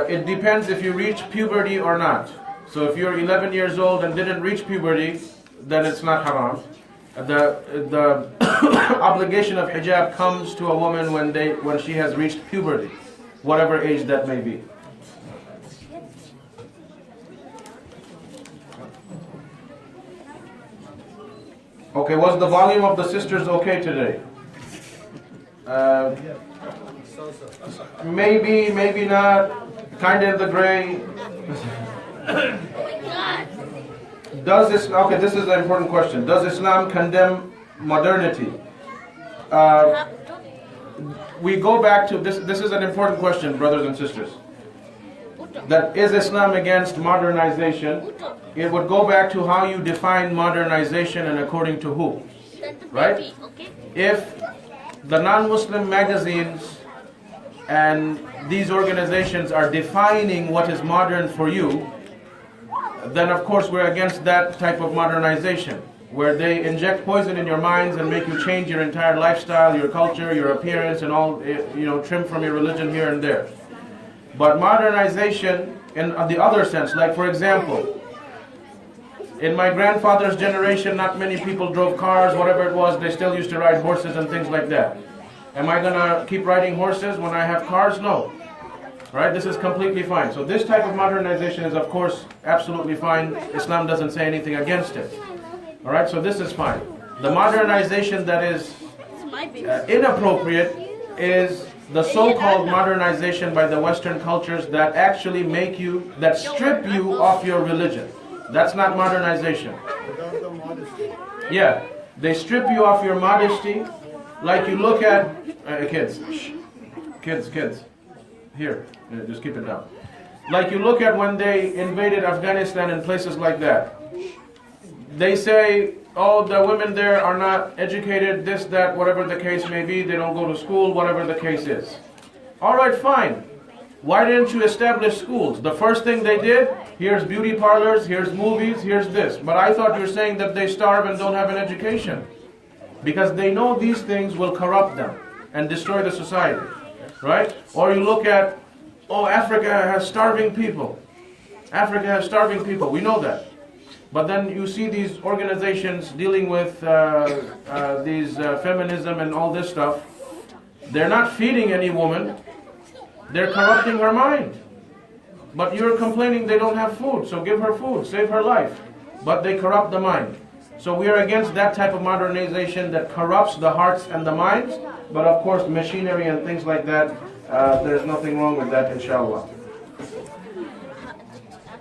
It depends if you reach puberty or not. So if you're 11 years old and didn't reach puberty, then it's not haram. The obligation of hijab comes to a woman when she has reached puberty, whatever age that may be. Okay, was the volume of the sisters okay today? Maybe, maybe not. Kind of in the gray. Okay, this is an important question. Does Islam condemn modernity? We go back to this. This is an important question, brothers and sisters. That is Islam against modernization? It would go back to how you define modernization and according to who, right? If the non-Muslim magazines and these organizations are defining what is modern for you, then of course we're against that type of modernization, where they inject poison in your minds and make you change your entire lifestyle, your culture, your appearance, and all, trim from your religion here and there. But modernization in the other sense, like for example, in my grandfather's generation, not many people drove cars, whatever it was, they still used to ride horses and things like that. Am I going to keep riding horses when I have cars? No. Right? This is completely fine. So this type of modernization is, of course, absolutely fine. Islam doesn't say anything against it. All right? So this is fine. The modernization that is inappropriate is the so-called modernization by the Western cultures that actually that strip you of your religion. That's not modernization. Without the modesty. Yeah, they strip you of your modesty. Like you look at kids, here, just keep it down. Like you look at when they invaded Afghanistan and places like that. They say, oh, the women there are not educated, this, that, whatever the case may be. They don't go to school, whatever the case is. All right, fine. Why didn't you establish schools? The first thing they did, here's beauty parlors, here's movies, here's this. But I thought you were saying that they starve and don't have an education. Because they know these things will corrupt them and destroy the society. Right? Or you look at, oh, Africa has starving people. Africa has starving people. We know that. But then you see these organizations dealing with these feminism and all this stuff. They're not feeding any woman. They're corrupting her mind. But you're complaining they don't have food, so give her food, save her life. But they corrupt the mind. So we are against that type of modernization that corrupts the hearts and the minds. But of course, machinery and things like that, there's nothing wrong with that, inshallah.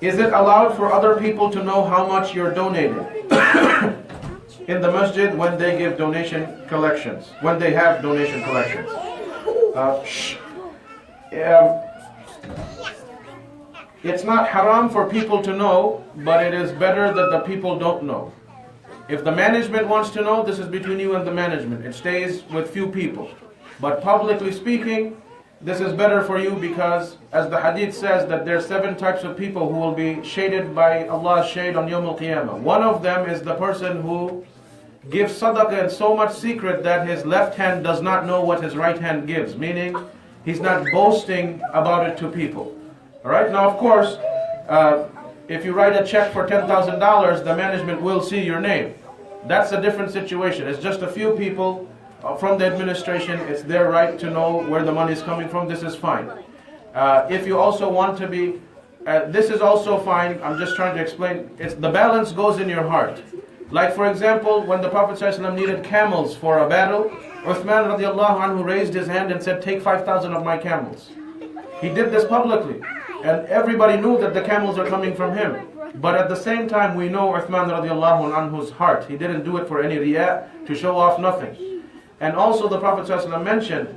Is it allowed for other people to know how much you're donating in the masjid when they give donation collections, when they have donation collections? It's not haram for people to know, but it is better that the people don't know. If the management wants to know, this is between you and the management. It stays with few people. But publicly speaking, this is better for you because, as the hadith says, that there are 7 types of people who will be shaded by Allah's shade on Yawm al-Qiyamah. One of them is the person who gives sadaqah in so much secret that his left hand does not know what his right hand gives, meaning he's not boasting about it to people. Alright, now of course, if you write a check for $10,000, the management will see your name. That's a different situation. It's just a few people from the administration. It's their right to know where the money is coming from. This is fine. If you also want to be, this is also fine. I'm just trying to explain. The balance goes in your heart. Like for example, when the Prophet ﷺ needed camels for a battle, Uthman radiallahu anhu raised his hand and said, take 5,000 of my camels. He did this publicly. And everybody knew that the camels are coming from him. But at the same time, we know Uthman radiallahu anhu's heart. He didn't do it for any riyah, to show off nothing. And also the Prophet ﷺ mentioned,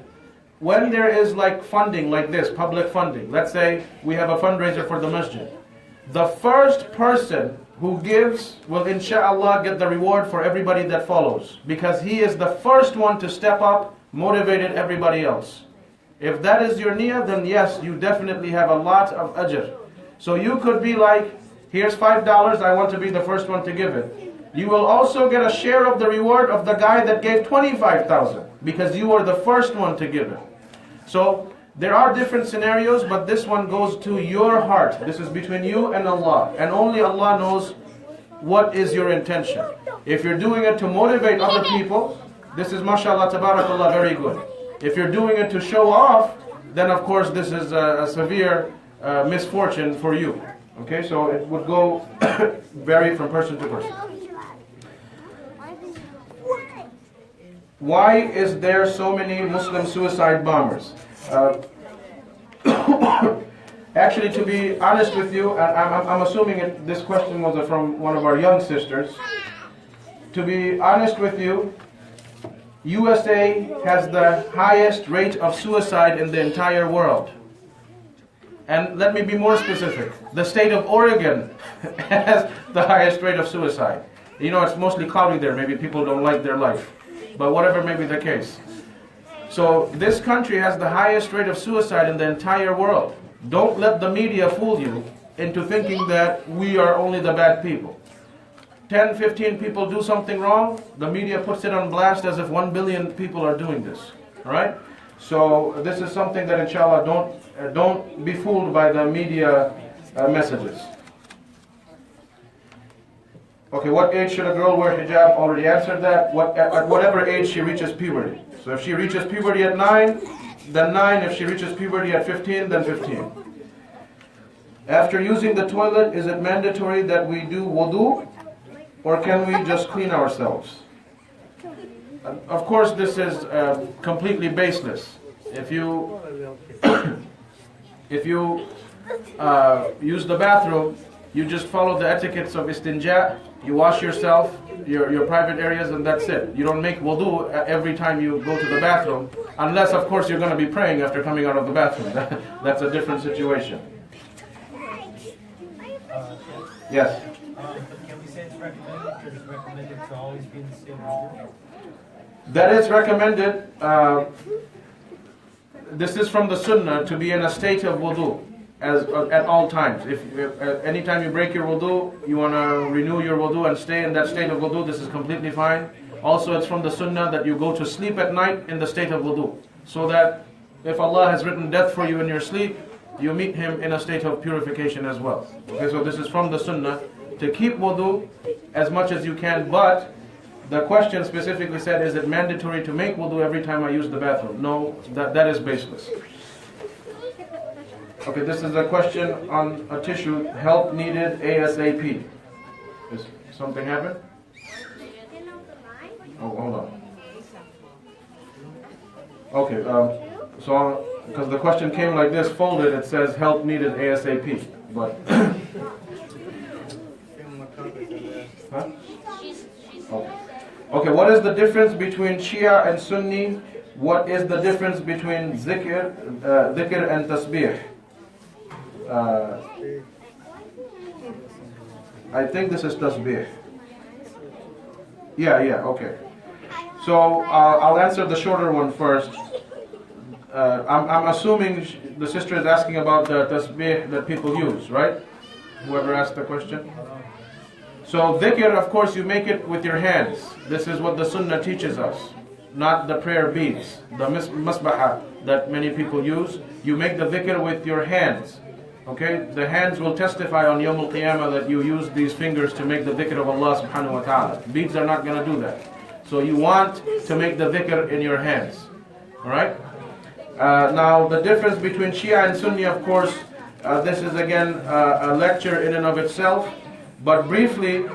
when there is like funding like this, public funding, let's say we have a fundraiser for the masjid, the first person who gives will inshallah get the reward for everybody that follows, because he is the first one to step up, motivated everybody else. If that is your niyyah, then yes, you definitely have a lot of ajr. So you could be like, here's $5, I want to be the first one to give it. You will also get a share of the reward of the guy that gave 25,000, because you were the first one to give it. So there are different scenarios, but this one goes to your heart. This is between you and Allah, and only Allah knows what is your intention. If you're doing it to motivate other people, this is mashallah tabarakallah, very good. If you're doing it to show off, then of course this is a severe misfortune for you. Okay, so it would go vary from person to person. Why is there so many Muslim suicide bombers? Actually, to be honest with you, I'm assuming this question was from one of our young sisters. To be honest with you, USA has the highest rate of suicide in the entire world. And let me be more specific. The state of Oregon has the highest rate of suicide. You know, it's mostly cloudy there. Maybe people don't like their life. But whatever may be the case. So this country has the highest rate of suicide in the entire world. Don't let the media fool you into thinking that we are only the bad people. 10, 15 people do something wrong, the media puts it on blast as if 1 billion people are doing this. Alright? So this is something that inshallah don't be fooled by the media messages. Okay, what age should a girl wear hijab? Already answered that. At whatever age she reaches puberty. So if she reaches puberty at 9, then 9. If she reaches puberty at 15, then 15. After using the toilet, is it mandatory that we do wudu? Or can we just clean ourselves? Of course, this is completely baseless. If you use the bathroom, you just follow the etiquettes of istinja. You wash yourself, your private areas, and that's it. You don't make wudu every time you go to the bathroom, unless, of course, you're going to be praying after coming out of the bathroom. That's a different situation. Yes. Can we say it's recommended? Should it's recommended to always be in the state of That is recommended. This is from the Sunnah, to be in a state of wudu at all times. If anytime you break your wudu, you want to renew your wudu and stay in that state of wudu, this is completely fine. Also, it's from the Sunnah that you go to sleep at night in the state of wudu, so that if Allah has written death for you in your sleep, you meet Him in a state of purification as well. Okay, so this is from the Sunnah, to keep wudu as much as you can, but the question specifically said, is it mandatory to make wudu every time I use the bathroom? No, that is baseless. Okay, this is a question on a tissue. Help needed ASAP. Is something happened? Oh, hold on. Okay, so because the question came like this, folded, it says help needed ASAP. But huh? Okay, what is the difference between Shia and Sunni? What is the difference between dhikr and tasbih? I think this is tasbih. Yeah, okay. So I'll answer the shorter one first. I'm assuming the sister is asking about the tasbih that people use, right? Whoever asked the question. So dhikr, of course, you make it with your hands. This is what the sunnah teaches us, not the prayer beads, the masbaha that many people use. You make the dhikr with your hands. Okay, the hands will testify on Yawm al-Qiyamah that you use these fingers to make the dhikr of Allah subhanahu wa ta'ala. Beads are not going to do that. So you want to make the dhikr in your hands. Alright? Now the difference between Shia and Sunni, of course, this is again a lecture in and of itself. But briefly,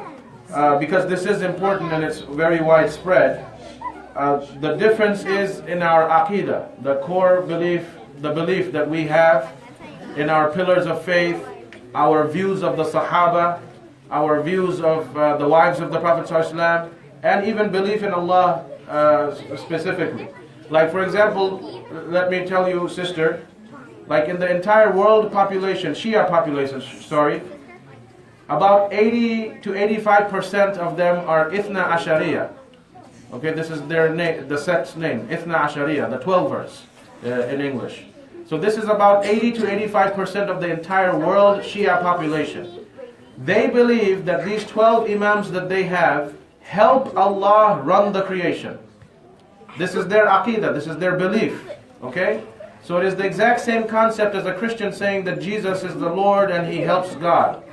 because this is important and it's very widespread, the difference is in our aqidah, the core belief, the belief that we have in our pillars of faith, our views of the Sahaba, our views of the wives of the Prophet ﷺ, and even belief in Allah specifically. Like for example, let me tell you, sister, like in the entire world population, Shia population, about 80 to 85% of them are Ithna Ashariya. Okay, this is their name, the sect's name, Ithna Ashariya, the 12 verse in English. So this is about 80 to 85% of the entire world Shia population. They believe that these 12 Imams that they have help Allah run the creation. This is their aqidah, this is their belief. Okay? So it is the exact same concept as a Christian saying that Jesus is the Lord and He helps God.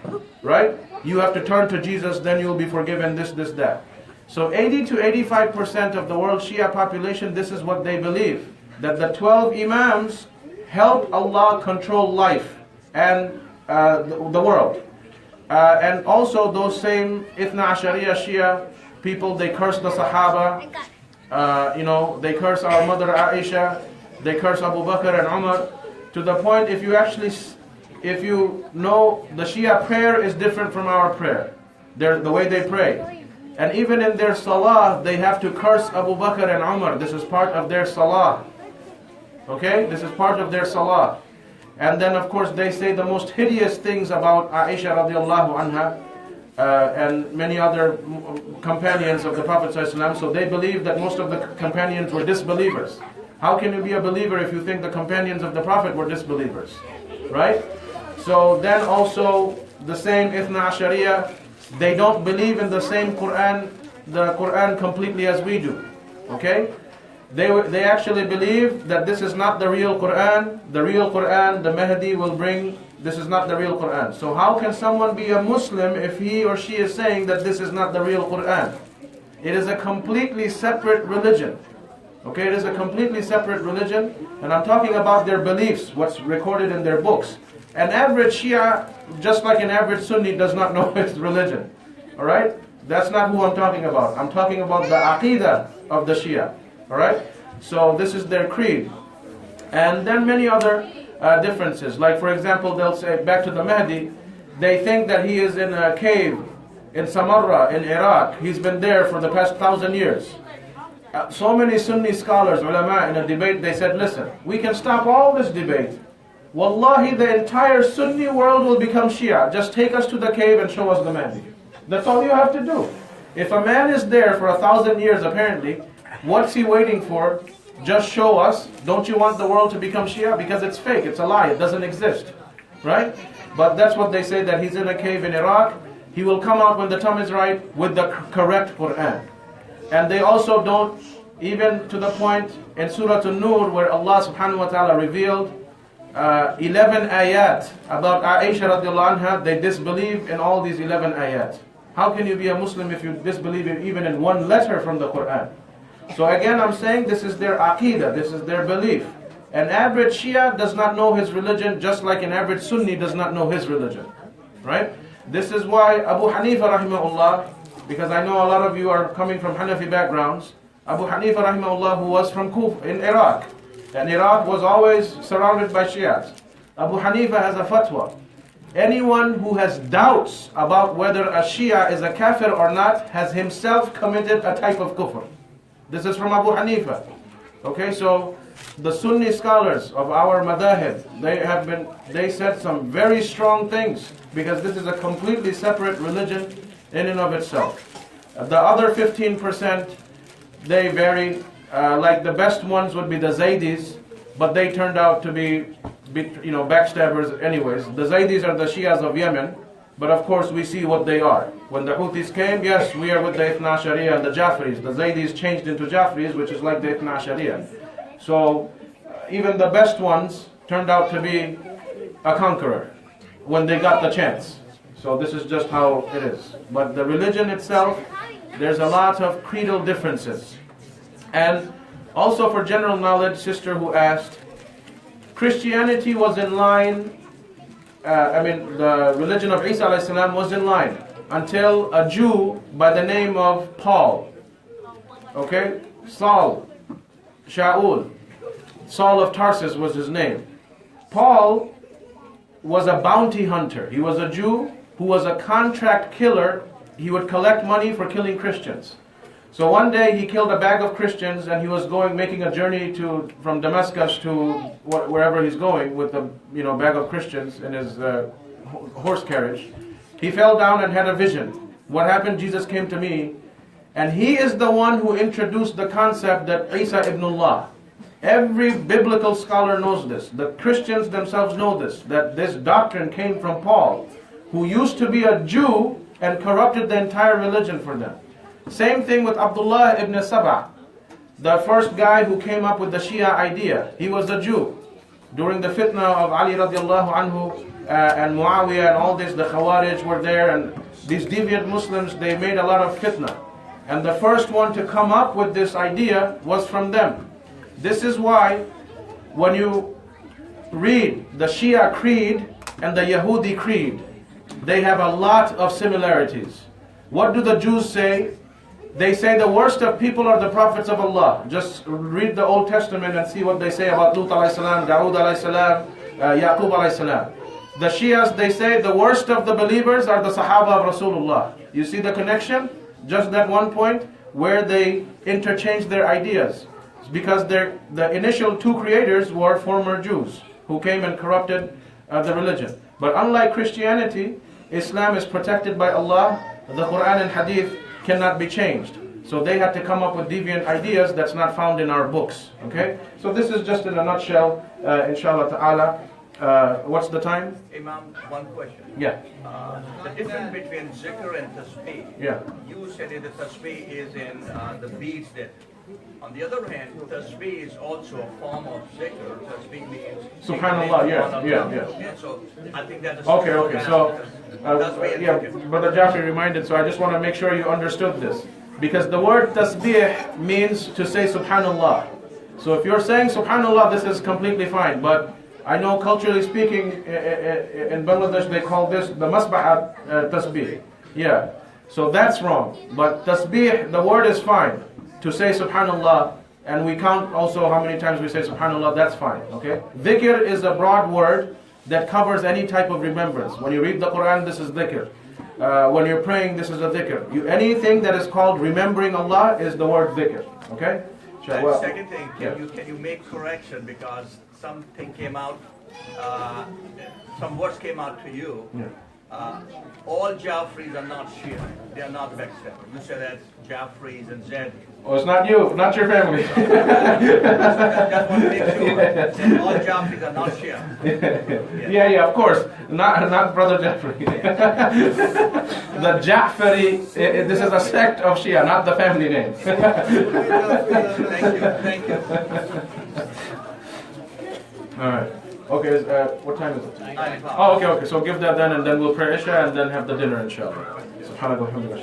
Right? You have to turn to Jesus, then you will be forgiven this, that. So 80 to 85% of the world Shia population, this is what they believe. That the 12 Imams help Allah control life and the world. And also those same Ithna Ashariya Shia people, they curse the Sahaba. They curse our mother Aisha. They curse Abu Bakr and Umar. To the point, if you know, the Shia prayer is different from our prayer. The way they pray. And even in their salah, they have to curse Abu Bakr and Umar. This is part of their salah. Okay? This is part of their salah. And then of course they say the most hideous things about Aisha radiallahu anha and many other companions of the Prophet ﷺ. So they believe that most of the companions were disbelievers. How can you be a believer if you think the companions of the Prophet were disbelievers? Right? So then also the same Ithna Ashariya, they don't believe in the same Quran, the Quran completely as we do. Okay? They actually believe that this is not the real Quran. The real Quran, the Mahdi will bring, this is not the real Quran. So how can someone be a Muslim if he or she is saying that this is not the real Quran? It is a completely separate religion. Okay, it is a completely separate religion. And I'm talking about their beliefs, what's recorded in their books. An average Shia, just like an average Sunni, does not know his religion. Alright? That's not who I'm talking about. I'm talking about the aqidah of the Shia. Alright? So this is their creed. And then many other differences. Like for example, they'll say, back to the Mahdi, they think that he is in a cave in Samarra in Iraq. He's been there for the past 1,000 years. So many Sunni scholars, ulama, in a debate, they said, listen, we can stop all this debate. Wallahi, the entire Sunni world will become Shia. Just take us to the cave and show us the Mahdi. That's all you have to do. If a man is there for 1,000 years apparently, what's he waiting for? Just show us. Don't you want the world to become Shia? Because it's fake, it's a lie, it doesn't exist. Right? But that's what they say, that he's in a cave in Iraq. He will come out when the time is right with the correct Quran. And they also don't, even to the point in Surah An-Nur where Allah subhanahu wa ta'ala revealed 11 ayat about Aisha radiallahu anha, they disbelieve in all these 11 ayat. How can you be a Muslim if you disbelieve even in one letter from the Quran? So again, I'm saying this is their aqidah, this is their belief. An average Shia does not know his religion, just like an average Sunni does not know his religion. Right? This is why Abu Hanifa rahimahullah, because I know a lot of you are coming from Hanafi backgrounds, Abu Hanifa rahimahullah, who was from Kufa in Iraq, and Iraq was always surrounded by Shias. Abu Hanifa has a fatwa. Anyone who has doubts about whether a Shia is a kafir or not has himself committed a type of kufr. This is from Abu Hanifa. Okay, so the Sunni scholars of our madahib, they said some very strong things, because this is a completely separate religion in and of itself. The other 15%, they vary. Like the best ones would be the Zaydis, but they turned out to be backstabbers anyways. The Zaydis are the Shias of Yemen, but of course we see what they are. When the Houthis came, yes, we are with the Ithna Sharia and the Jafris. The Zaydis changed into Jafris, which is like the Ithna Sharia. So even the best ones turned out to be a conqueror when they got the chance. So this is just how it is. But the religion itself, there's a lot of creedal differences. And also for general knowledge, sister who asked, Christianity was in line, the religion of Isa alayhi salam was in line until a Jew by the name of Paul, okay, Saul of Tarsus was his name. Paul was a bounty hunter. He was a Jew who was a contract killer. He would collect money for killing Christians. So one day he killed a bag of Christians, and he was making a journey from Damascus to wherever he's going with a bag of Christians in his horse carriage. He fell down and had a vision. What happened? Jesus came to me, and he is the one who introduced the concept that Isa ibn Allah. Every biblical scholar knows this. The Christians themselves know this, that this doctrine came from Paul, who used to be a Jew and corrupted the entire religion for them. Same thing with Abdullah ibn Saba, the first guy who came up with the Shia idea. He was a Jew. During the fitna of Ali radiallahu anhu and Muawiyah and all this, the Khawarij were there, and these deviant Muslims, they made a lot of fitna. And the first one to come up with this idea was from them. This is why when you read the Shia creed and the Yahudi creed, they have a lot of similarities. What do the Jews say? They say the worst of people are the prophets of Allah. Just read the Old Testament and see what they say about Lut alayhi salam, Dawood alayhi salam, Yaqub alayhi salam. The Shias, they say the worst of the believers are the Sahaba of Rasulullah. You see the connection? Just that one point where they interchange their ideas. It's because the initial two creators were former Jews who came and corrupted the religion. But unlike Christianity, Islam is protected by Allah. The Quran and Hadith cannot be changed. So they had to come up with deviant ideas that's not found in our books. Okay? So this is just in a nutshell, inshallah ta'ala. What's the time? Imam, one question. Yeah. The difference between zikr and tasbih. Yeah. You said that the tasbih is in the beats that. On the other hand, tasbih is also a form of zikr. Tasbih means Subhanallah, yeah. So I think that is okay. So, Brother Jafri reminded, so I just want to make sure you understood this. Because the word tasbih means to say Subhanallah. So if you're saying Subhanallah, this is completely fine. But I know culturally speaking, in Bangladesh, they call this the masbahat tasbih. Yeah. So that's wrong. But tasbih, the word is fine. To say Subhanallah, and we count also how many times we say Subhanallah, that's fine, okay? Dhikr is a broad word that covers any type of remembrance. When you read the Quran, this is dhikr. When you're praying, this is a dhikr. Anything that is called remembering Allah is the word dhikr, okay? And second thing, can you make correction, because something came out, some words came out to you. Yeah. All Jafris are not Shia. They are not backstabbers. You said that Jafris and Zaydis. Oh, it's not you, not your family. Just want to make sure that all Jafris are not Shia. Yeah, of course. Not Brother Jafri. The Ja'fari, this is a sect of Shia, not the family name. Thank you. All right. Okay, what time is it? 9 o'clock. Oh, okay. So give that then, and then we'll pray Isha, and then have the dinner, inshallah. Subhanallah, alhamdulillah.